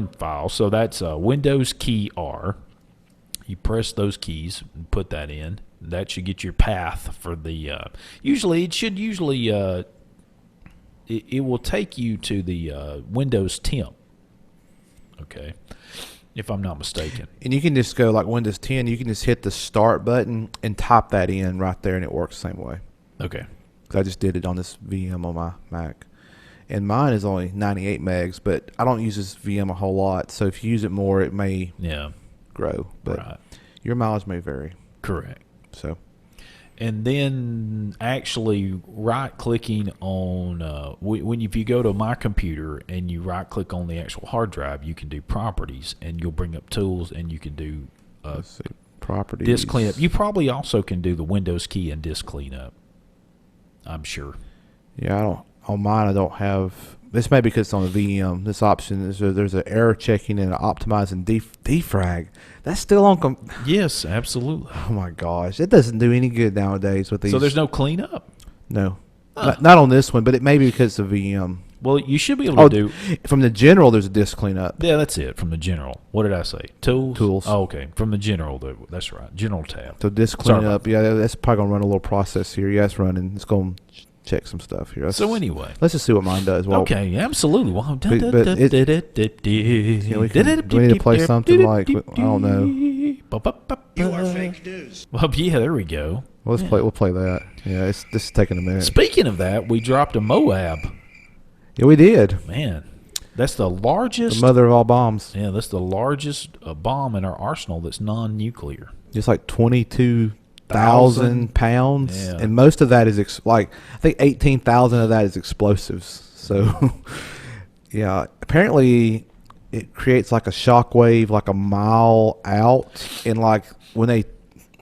file. So that's Windows key R. You press those keys and put that in. That should get your path for the. It will take you to the Windows temp. Okay, if I'm not mistaken. And you can just go like Windows 10. You can just hit the start button and type that in right there, and it works the same way. Okay. Because I just did it on this VM on my Mac, and mine is only 98 megs, but I don't use this VM a whole lot. So if you use it more, it may grow, but your mileage may vary. Correct. So, and then actually right-clicking on if you go to my computer and you right-click on the actual hard drive, you can do Properties, and you'll bring up Tools, and you can do Properties, disk cleanup. You probably also can do the Windows key and disk cleanup, I'm sure. Yeah, on mine I don't have. This may be because it's on the VM. This option is there's an error checking and optimizing defrag. That's still on. Yes, absolutely. Oh my gosh, it doesn't do any good nowadays with these. So there's no cleanup. No, not on this one, but it may be because of VM. Well, you should be able to do from the general. There's a disk cleanup. Yeah, that's it. From the general. What did I say? Tools. Oh, okay. From the general. That's right. General tab. So disk cleanup. Yeah, that's probably gonna run a little process here. Yeah, it's running. It's going to check some stuff here. So anyway, let's just see what mine does. Well, okay, absolutely. Well, we need to play something like, I don't know. You are fake news. Well, yeah, there we go. Well, we'll play that. Yeah, this is taking a minute. Speaking of that, we dropped a Moab. Yeah, we did. Man, that's the largest. The mother of all bombs. Yeah, that's the largest bomb in our arsenal that's non-nuclear. Just like 22,000 pounds, and most of that is I think 18,000 of that is explosives. So, yeah, apparently it creates like a shock wave like a mile out, and like when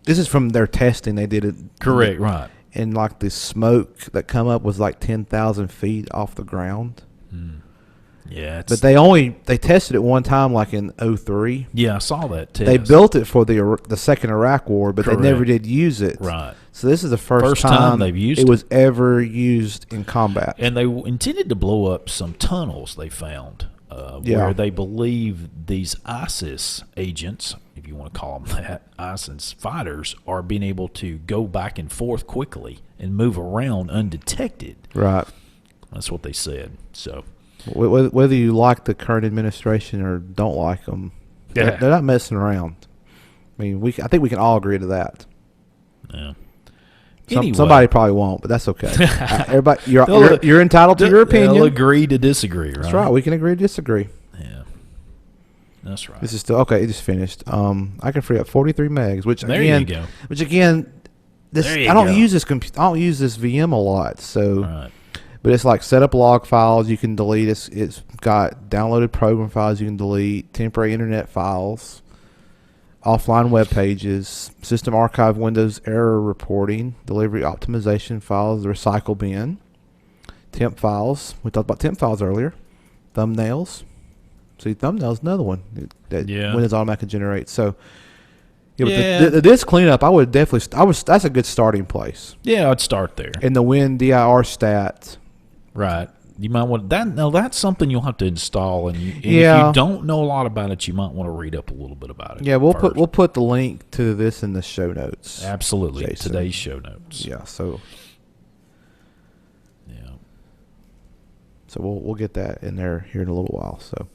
this is from their testing they did it. Correct, right. And like the smoke that come up was like 10,000 feet off the ground. Yeah, but they tested it one time, like in 2003. Yeah, I saw that test. They built it for the second Iraq War, but Correct. they never did use it. Right. So this is the first time they've used it was ever used in combat. And they intended to blow up some tunnels they found where they believe these ISIS agents, if you want to call them that, ISIS fighters, are being able to go back and forth quickly and move around undetected. Right. That's what they said. So whether you like the current administration or don't like them, they're not messing around. I mean, I think we can all agree to that. Yeah. Somebody probably won't, but that's okay. Everybody, you're entitled to your opinion. They'll agree to disagree, right? That's right. We can agree to disagree. Yeah, that's right. This is still okay. It just finished. I can free up 43 megs, which there again, you go. I don't use this VM a lot, so. Right. But it's like set up log files you can delete. It's got downloaded program files you can delete, temporary internet files, offline web pages, system archive windows error reporting, delivery optimization files, the recycle bin, temp files. We talked about temp files earlier. Thumbnails. See, thumbnails, another one that Windows automatically generates. So, the disk cleanup, I would definitely. That's a good starting place. Yeah, I'd start there. And the WinDIR stat. Right. You might want that. Now that's something you'll have to install, and if you don't know a lot about it, you might want to read up a little bit about it. Yeah, we'll put the link to this in the show notes. Absolutely, Jason. Today's show notes. Yeah. So. Yeah. So we'll get that in there here in a little while. So.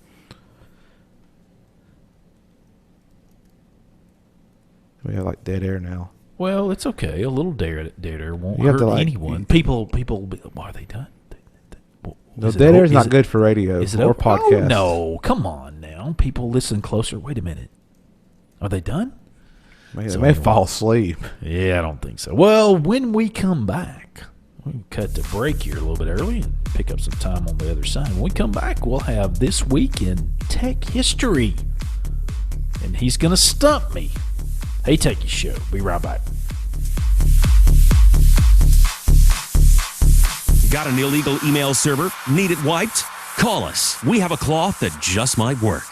We have like dead air now. Well, it's okay. A little dead air won't hurt anyone. People. Why are they done? No, dead air is not good for radio or podcast. Oh, no, come on now. People listen closer. Wait a minute. Are they done? They may fall asleep. Yeah, I don't think so. Well, when we come back, we can cut to break here a little bit early and pick up some time on the other side. When we come back, we'll have This Week in Tech History. And he's going to stump me. Hey, Techies Show. Be right back. Got an illegal email server? Need it wiped? Call us. We have a cloth that just might work.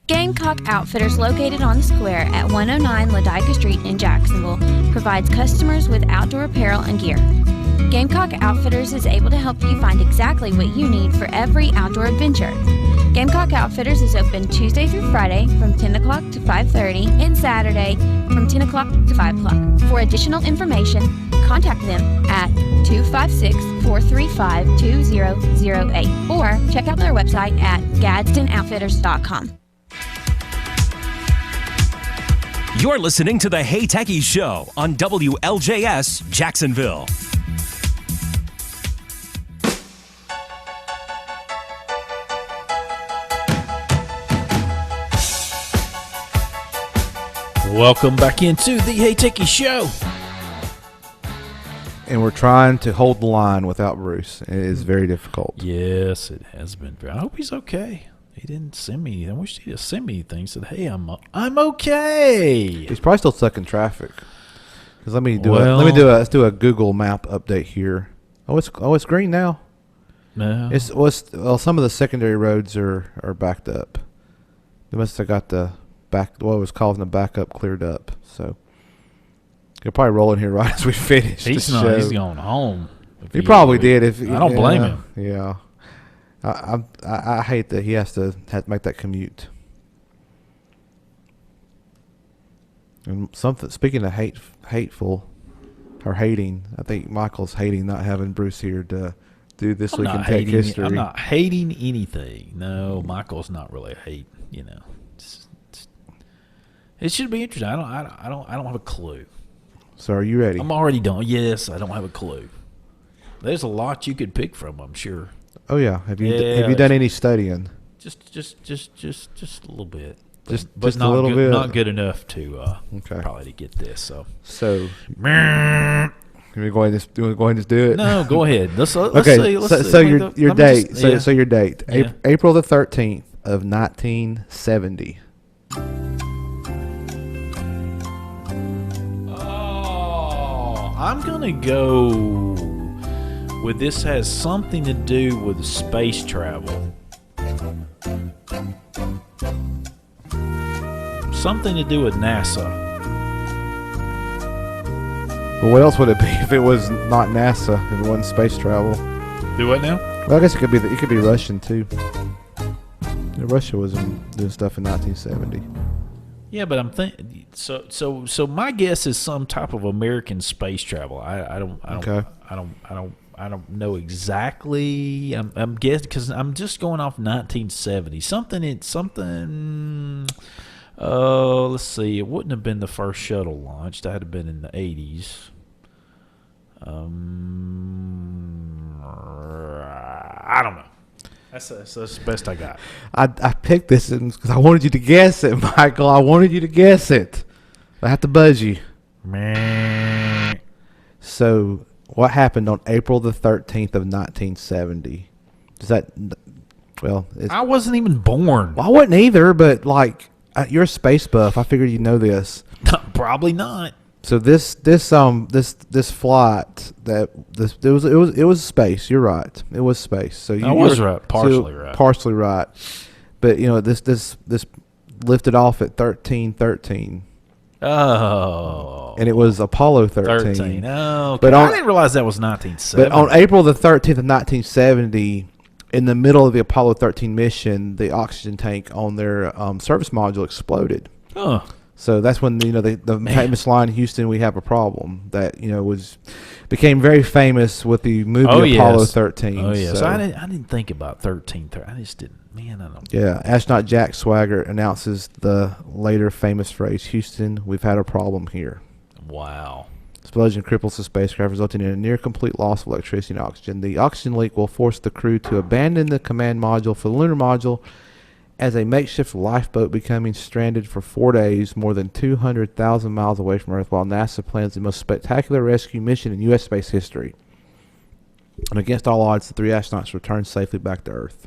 Gamecock Outfitters, located on the square at 109 Ladica Street in Jacksonville, provides customers with outdoor apparel and gear. Gamecock Outfitters is able to help you find exactly what you need for every outdoor adventure. Gamecock Outfitters is open Tuesday through Friday from 10 o'clock to 5:30 and Saturday from 10 o'clock to 5 o'clock. For additional information, contact them at 256-435-2008 or check out their website at GadsdenOutfitters.com. You're listening to the Hey Techies Show on WLJS Jacksonville. Welcome back into the Hey Techies Show. And we're trying to hold the line without Bruce. It is very difficult. Yes, it has been. I hope he's okay. He didn't send me anything. I wish he'd have sent me anything. Said, "Hey, I'm okay." He's probably still stuck in traffic. Because let's do a Google Map update here. It's green now. No. Some of the secondary roads are backed up. They must have got what was causing the backup cleared up. So he'll probably roll in here right as we finish. He's going home. He probably did. I don't blame him. Yeah. I hate that he has to make that commute. And speaking of hateful or hating, I think Michael's hating not having Bruce here to do This Week in Tech History. I'm not hating anything. No, Michael's not really a hate. You know, it should be interesting. I don't have a clue. So are you ready? I'm already done. Yes, I don't have a clue. There's a lot you could pick from, I'm sure. Oh yeah. Have you done any studying? Just a little bit. Just not a little bit. Not good enough to okay. probably to get this. So You want to go ahead and just do it? No, go ahead. Let's Okay, see. Let's see. so Let me your date. just- yeah. So your date. Yeah. April the 13th of 1970. Oh, I'm gonna go with this has something to do with space travel. Something to do with NASA. Well, what else would it be if it was not NASA? If it wasn't space travel? Do what now? Well, I guess it could be Russian too. Yeah, Russia was doing stuff in 1970. Yeah, but I'm thinking. So my guess is some type of American space travel. I don't know exactly. I'm guessing because I'm just going off 1970. Something. Let's see. It wouldn't have been the first shuttle launched. That had been in the 80s. I don't know. That's the best I got. I picked this because I wanted you to guess it, Michael. I wanted you to guess it. I have to buzz you. Meh. So, what happened on April the 13th of 1970? Does that? Well, I wasn't even born. I wasn't either, but like you're a space buff. I figured you'd know this. Probably not. So this flight it was space. You're right. It was space. So I was right, partially right. Partially right. But this lifted off at 1313. Oh. And it was Apollo 13. 13. Oh, okay. But I didn't realize that was 1970. But on April the 13th of 1970, in the middle of the Apollo 13 mission, the oxygen tank on their service module exploded. Oh. So that's when the famous line, "Houston, we have a problem," that became very famous with the movie Apollo 13. Oh yeah. So I didn't think about 13. I just didn't. Man, I don't. Yeah, astronaut Jack Swigert announces the later famous phrase, "Houston, we've had a problem here." Wow. Explosion cripples the spacecraft, resulting in a near complete loss of electricity and oxygen. The oxygen leak will force the crew to abandon the command module for the lunar module as a makeshift lifeboat, becoming stranded for 4 days, more than 200,000 miles away from Earth, while NASA plans the most spectacular rescue mission in U.S. space history. And against all odds, the 3 astronauts returned safely back to Earth.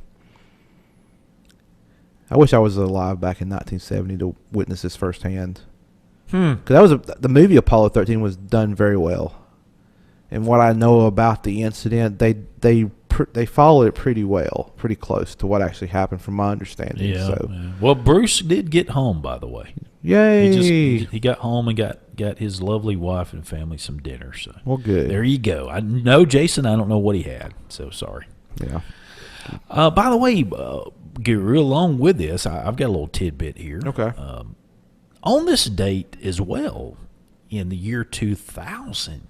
I wish I was alive back in 1970 to witness this firsthand. Because the movie Apollo 13 was done very well, and what I know about the incident, they followed it pretty well, pretty close to what actually happened, from my understanding. Yeah. So. Yeah. Well, Bruce did get home, by the way. Yay! He got home and got his lovely wife and family some dinner. So well, good. There you go. I know Jason. I don't know what he had. So sorry. Yeah. By the way, get real along with this. I've got a little tidbit here. Okay. On this date as well, in the year 2000,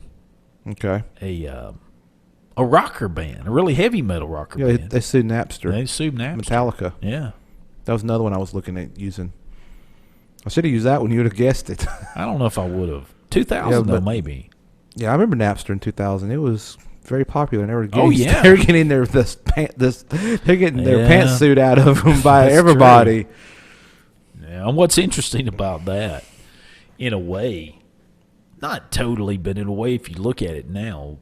okay, a rocker band, a really heavy metal rocker band. They sued Napster. They sued Napster. Metallica. Yeah. That was another one I was looking at using. I should have used that when you would have guessed it. I don't know if I would have. 2000 though, maybe. Yeah, I remember Napster in 2000. It was very popular. They were getting their pantsuit out of them by everybody. True. Yeah, and what's interesting about that, in a way, not totally, but in a way, if you look at it now,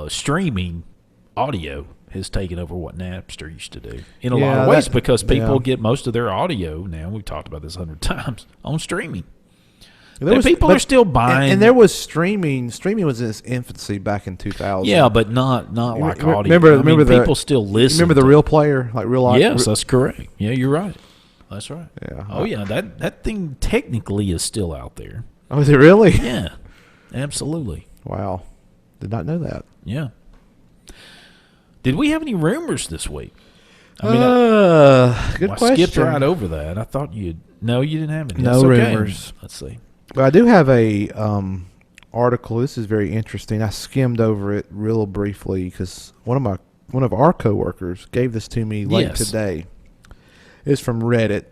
streaming audio has taken over what Napster used to do in a lot of ways, because people get most of their audio now. We've talked about this 100 times on streaming. People are still buying, and there was streaming. Streaming was in its infancy back in 2000. Yeah, but not like audio. Remember people still listen. Remember the real player, like real audio? Yes, that's correct. Yeah, you're right. That's right. Yeah. Oh yeah, that thing technically is still out there. Oh, is it really? Yeah, absolutely. Wow, did not know that. Yeah. Did we have any rumors this week? Good question. I skipped right over that. I thought No, you didn't have any. No rumors. Let's see. But I do have a article. This is very interesting. I skimmed over it real briefly because one of our coworkers gave this to me late today. It's from Reddit,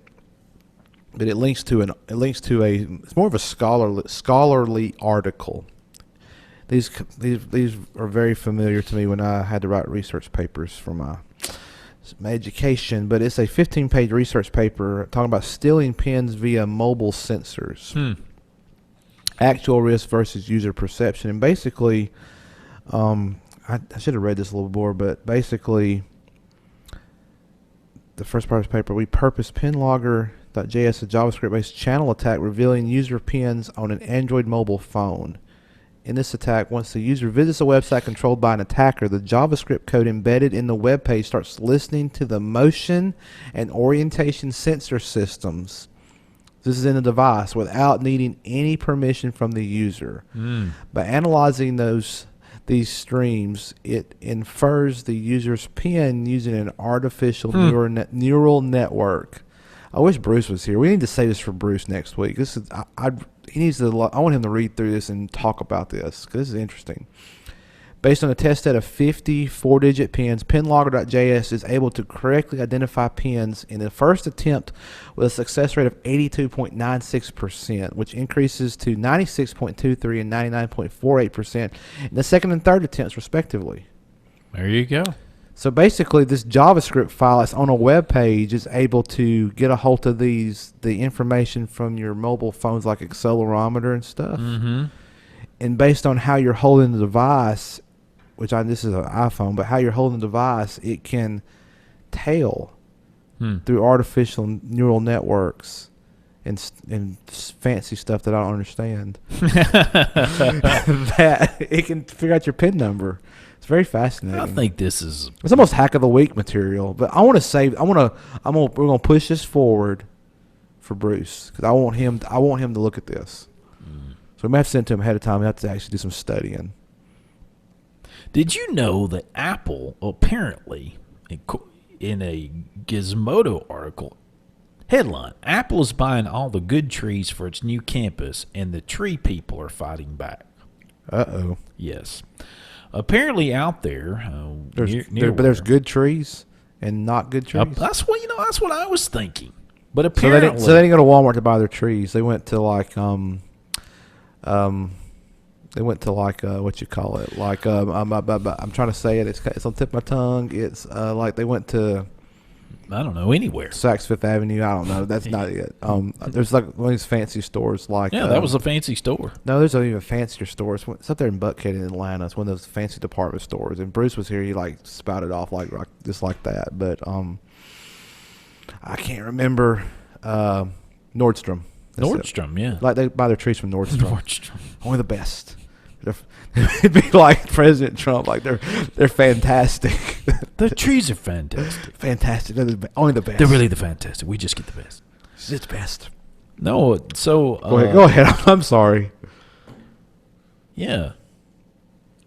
but it links to it's more of a scholarly article. These are very familiar to me when I had to write research papers for my education, but it's a 15-page research paper talking about stealing pins via mobile sensors. Actual risk versus user perception. And basically I should have read this a little more, but basically, the first part of the paper, we purpose pinlogger.js, a JavaScript-based channel attack revealing user pins on an Android mobile phone. In this attack, once the user visits a website controlled by an attacker, the JavaScript code embedded in the web page starts listening to the motion and orientation sensor systems. This is in the device without needing any permission from the user. By analyzing these streams, it infers the user's pin using an artificial neural network. I wish Bruce was here. We need to say this for Bruce next week. This is he needs to. I want him to read through this and talk about this because this is interesting. Based on a test set of 50 4-digit pins, pinlogger.js is able to correctly identify pins in the first attempt with a success rate of 82.96%, which increases to 96.23 and 99.48% in the second and third attempts, respectively. There you go. So basically, this JavaScript file that's on a web page is able to get a hold of the information from your mobile phones, like accelerometer and stuff. Mm-hmm. And based on how you're holding the device, this is an iPhone, but how you're holding the device, it can tell through artificial neural networks and fancy stuff that I don't understand that it can figure out your PIN number. It's very fascinating. I think this is. It's almost hack of the week material, but I want to say we're gonna push this forward for Bruce because I want him to look at this. So we may have to send it to him ahead of time. We have to actually do some studying. Did you know that Apple apparently, in a Gizmodo article, headline, Apple is buying all the good trees for its new campus and the tree people are fighting back. Uh-oh. Yes. Apparently out there, there's good trees and not good trees. That's what I was thinking. But apparently, so they didn't go to Walmart to buy their trees. They went to what you call it? Like I'm trying to say it. It's on the tip of my tongue. It's like they went to. I don't know, anywhere. Saks Fifth Avenue. I don't know. That's not it. There's like one of these fancy stores. Like that was a fancy store. No, there's even fancier stores. It's up there in Buckhead in Atlanta. It's one of those fancy department stores. And Bruce was here. He like spouted off like just like that. But I can't remember Nordstrom. Nordstrom, yeah. Like they buy their trees from Nordstrom. Only the best. It'd be like President Trump. Like they're fantastic. The trees are fantastic. Fantastic. They're only the best. They're really the fantastic. We just get the best. It's best. No, so go ahead. I'm sorry. Yeah.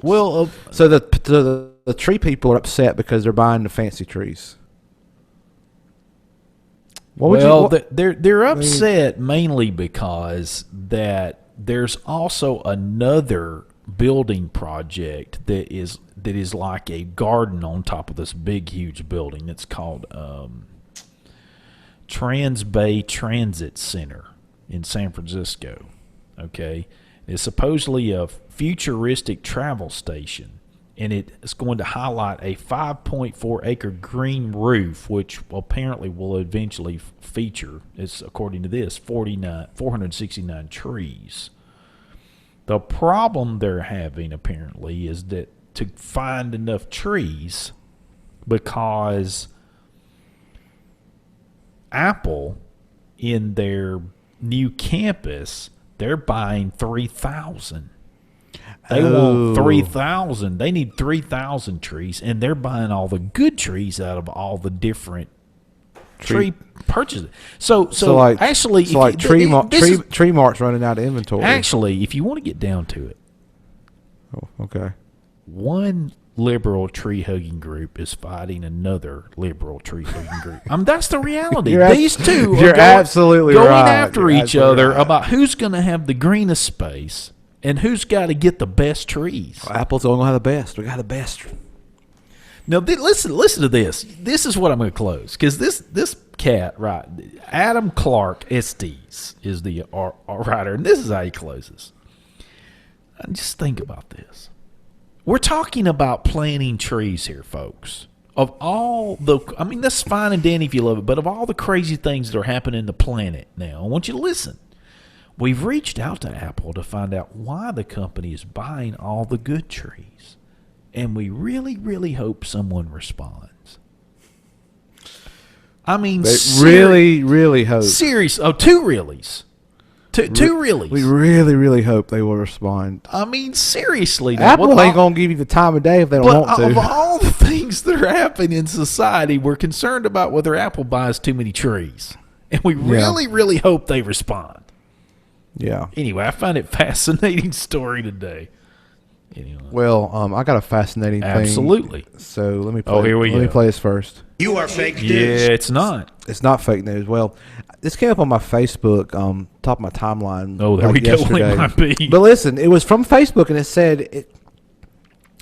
Well, so the tree people are upset because they're buying the fancy trees. They're upset mainly because that there's also another building project that is like a garden on top of this big huge building. It's called Trans Bay Transit Center in San Francisco. Okay, it's supposedly a futuristic travel station, and it's going to highlight a 5.4 acre green roof, which apparently will eventually feature, it's according to this, 469 trees. The problem they're having apparently is that to find enough trees, because Apple in their new campus, they're buying 3,000. They want 3,000. They need 3,000 trees, and they're buying all the good trees out of all the different tree purchases. So Tree Mart's running out of inventory. Actually, if you want to get down to it, okay. One liberal tree hugging group is fighting another liberal tree hugging group. That's the reality. These two are absolutely going right. after each other about who's going to have the greenest space and who's got to get the best trees. Well, Apple's going to have the best. We got the best. Now, listen to this. This is what I'm going to close, because this cat, right, Adam Clark Estes is the writer, and this is how he closes. And just think about this. We're talking about planting trees here, folks. Of all that's fine and dandy if you love it, but of all the crazy things that are happening in the planet now, I want you to listen. We've reached out to Apple to find out why the company is buying all the good trees. and we really, really hope someone responds. I mean, really, really hope. Serious. Oh, two reallys. Two reallys. We really, really hope they will respond. I mean, seriously. Apple ain't going to give you the time of day if they don't want to. Of all the things that are happening in society, we're concerned about whether Apple buys too many trees. And we really, really hope they respond. Yeah. Anyway, I find it a fascinating story today. Anyway. Well, I got a fascinating thing. Absolutely. So let me play. Here we go. Let me play this first. You are fake news. Yeah, it's not. It's not fake news. Well, this came up on my Facebook, top of my timeline. Oh, there we go. Yesterday. It might be. But listen, it was from Facebook, and it said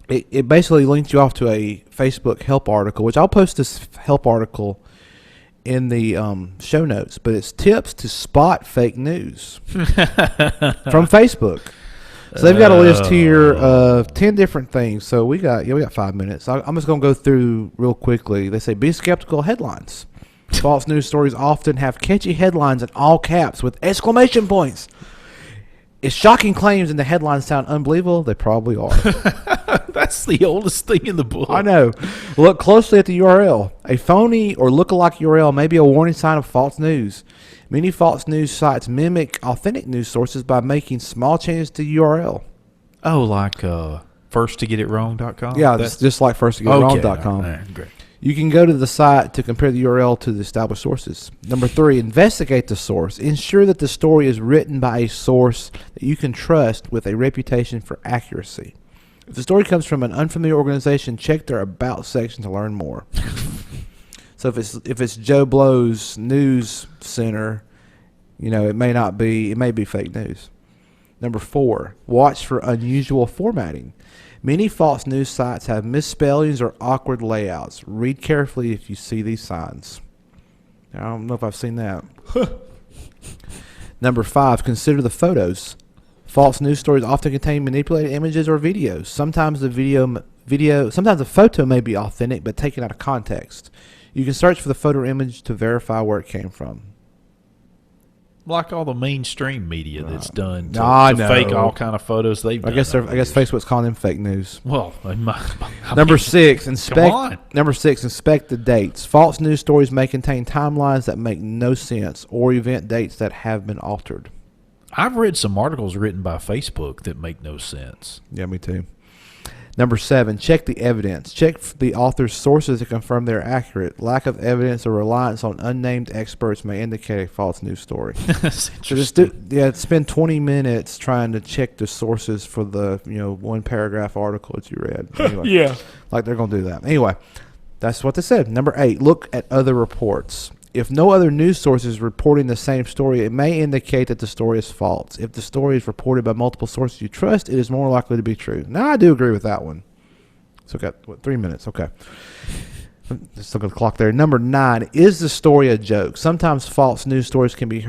it basically linked you off to a Facebook help article, which I'll post this help article in the show notes. But it's tips to spot fake news from Facebook. So they've got a list here of 10 different things. So we got 5 minutes. I'm just going to go through real quickly. They say be skeptical of headlines. False news stories often have catchy headlines in all caps with exclamation points. If shocking claims in the headlines sound unbelievable, they probably are. That's the oldest thing in the book. I know. Look closely at the URL. A phony or lookalike URL may be a warning sign of false news. Many false news sites mimic authentic news sources by making small changes to URL. Oh, like firsttogetitrong.com? Yeah, that's just like firsttogetitrong.com. Right, great. You can go to the site to compare the URL to the established sources. Number 3, investigate the source. Ensure that the story is written by a source that you can trust with a reputation for accuracy. If the story comes from an unfamiliar organization, check their About section to learn more. So if it's Joe Blow's News Center, it may be fake news. Number 4, watch for unusual formatting. Many false news sites have misspellings or awkward layouts. Read carefully if you see these signs. I don't know if I've seen that. Number 5, consider the photos. False news stories often contain manipulated images or videos. Sometimes the photo may be authentic but taken out of context. You can search for the photo or image to verify where it came from. Like all the mainstream media that's done to fake all kind of photos they've done. I guess Facebook's calling them fake news. Well, Number 6, inspect the dates. False news stories may contain timelines that make no sense or event dates that have been altered. I've read some articles written by Facebook that make no sense. Yeah, me too. Number 7, check the evidence. Check the author's sources to confirm they're accurate. Lack of evidence or reliance on unnamed experts may indicate a false news story. That's interesting. So spend 20 minutes trying to check the sources for the one paragraph article that you read. Anyway, yeah, like they're gonna do that. Anyway, that's what they said. Number 8, look at other reports. If no other news source is reporting the same story, it may indicate that the story is false. If the story is reported by multiple sources you trust, it is more likely to be true. Now, I do agree with that one. So, got 3 minutes? Okay. Let's look at the clock there. Number 9, is the story a joke? Sometimes false news stories can be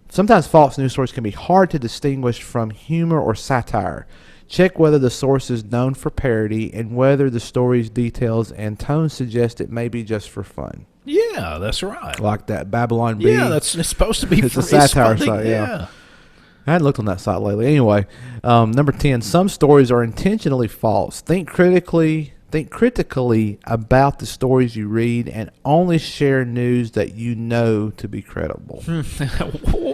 Sometimes false news stories can be hard to distinguish from humor or satire. Check whether the source is known for parody and whether the story's details and tone suggest it may be just for fun. Yeah, that's right. Like that Babylon Bee. Yeah, it's supposed to be. It's a satire site. Yeah. I hadn't looked on that site lately. Anyway, number 10. Some stories are intentionally false. Think critically about the stories you read and only share news that you know to be credible.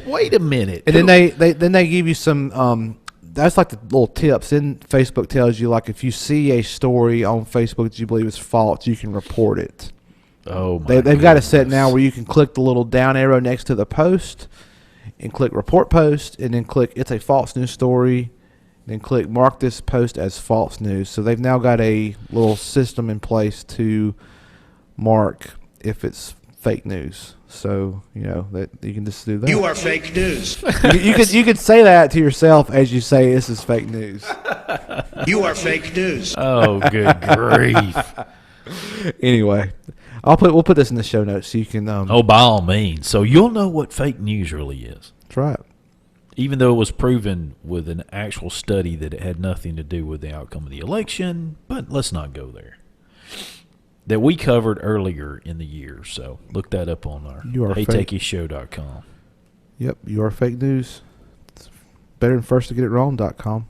Wait a minute. And then they give you some. That's like the little tips. Then Facebook tells you, like, if you see a story on Facebook that you believe is false, you can report it. Oh, my They've got it set now where you can click the little down arrow next to the post and click report post and then click it's a false news story. Then click mark this post as false news. So they've now got a little system in place to mark if it's fake news. So, that you can just do that. You are fake news. You could say that to yourself as you say this is fake news. You are fake news. Oh, good grief. Anyway, we'll put this in the show notes so you can by all means. So you'll know what fake news really is. That's right. Even though it was proven with an actual study that it had nothing to do with the outcome of the election, but let's not go there. That we covered earlier in the year, so look that up on our HeyTechiesShow.com. Yep, you are fake news. It's better than firsttogetitrong.com.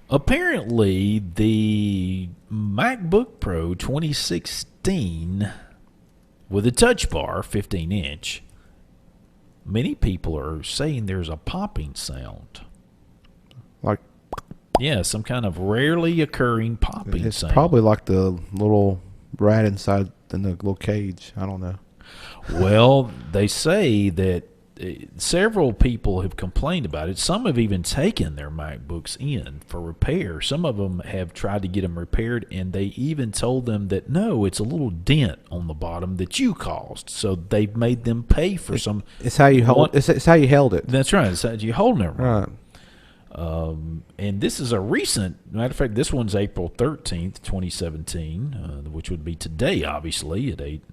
Apparently, the MacBook Pro 2016 with a touch bar, 15-inch, many people are saying there's a popping sound. Like, yeah, some kind of rarely occurring popping it's sound. probably like the little rat inside in the little cage. I don't know. Well, they say that several people have complained about it. Some have even taken their MacBooks in for repair. Some of them have tried to get them repaired, and they even told them that, no, it's a little dent on the bottom that you caused. So they've made them pay for some. It's how you hold. It's how you held it. That's right. It's how you hold it. Right. And this is a recent, matter of fact, this one's April 13th, 2017, which would be today, obviously, at 8.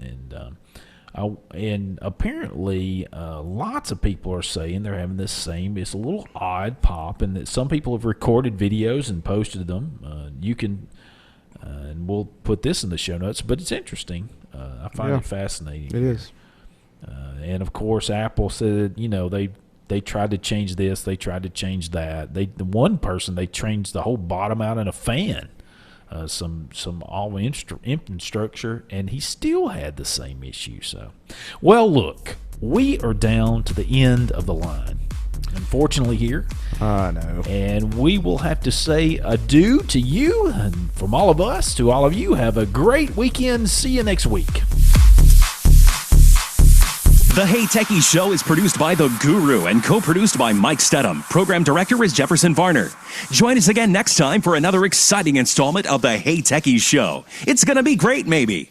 And apparently, lots of people are saying they're having this same. It's a little odd pop, and that some people have recorded videos and posted them. You can, and we'll put this in the show notes. But it's interesting. I find it fascinating. It is. And of course, Apple said, they tried to change this, they tried to change that. The one person, they changed the whole bottom out in a fan. Some all infrastructure, and he still had the same issue. So, well, look, we are down to the end of the line, unfortunately, here. I know. And we will have to say adieu to you, and from all of us to all of you, have a great weekend. See you next week. The Hey Techies Show is produced by The Guru and co-produced by Mike Stedham. Program director is Jefferson Varner. Join us again next time for another exciting installment of The Hey Techies Show. It's going to be great, maybe.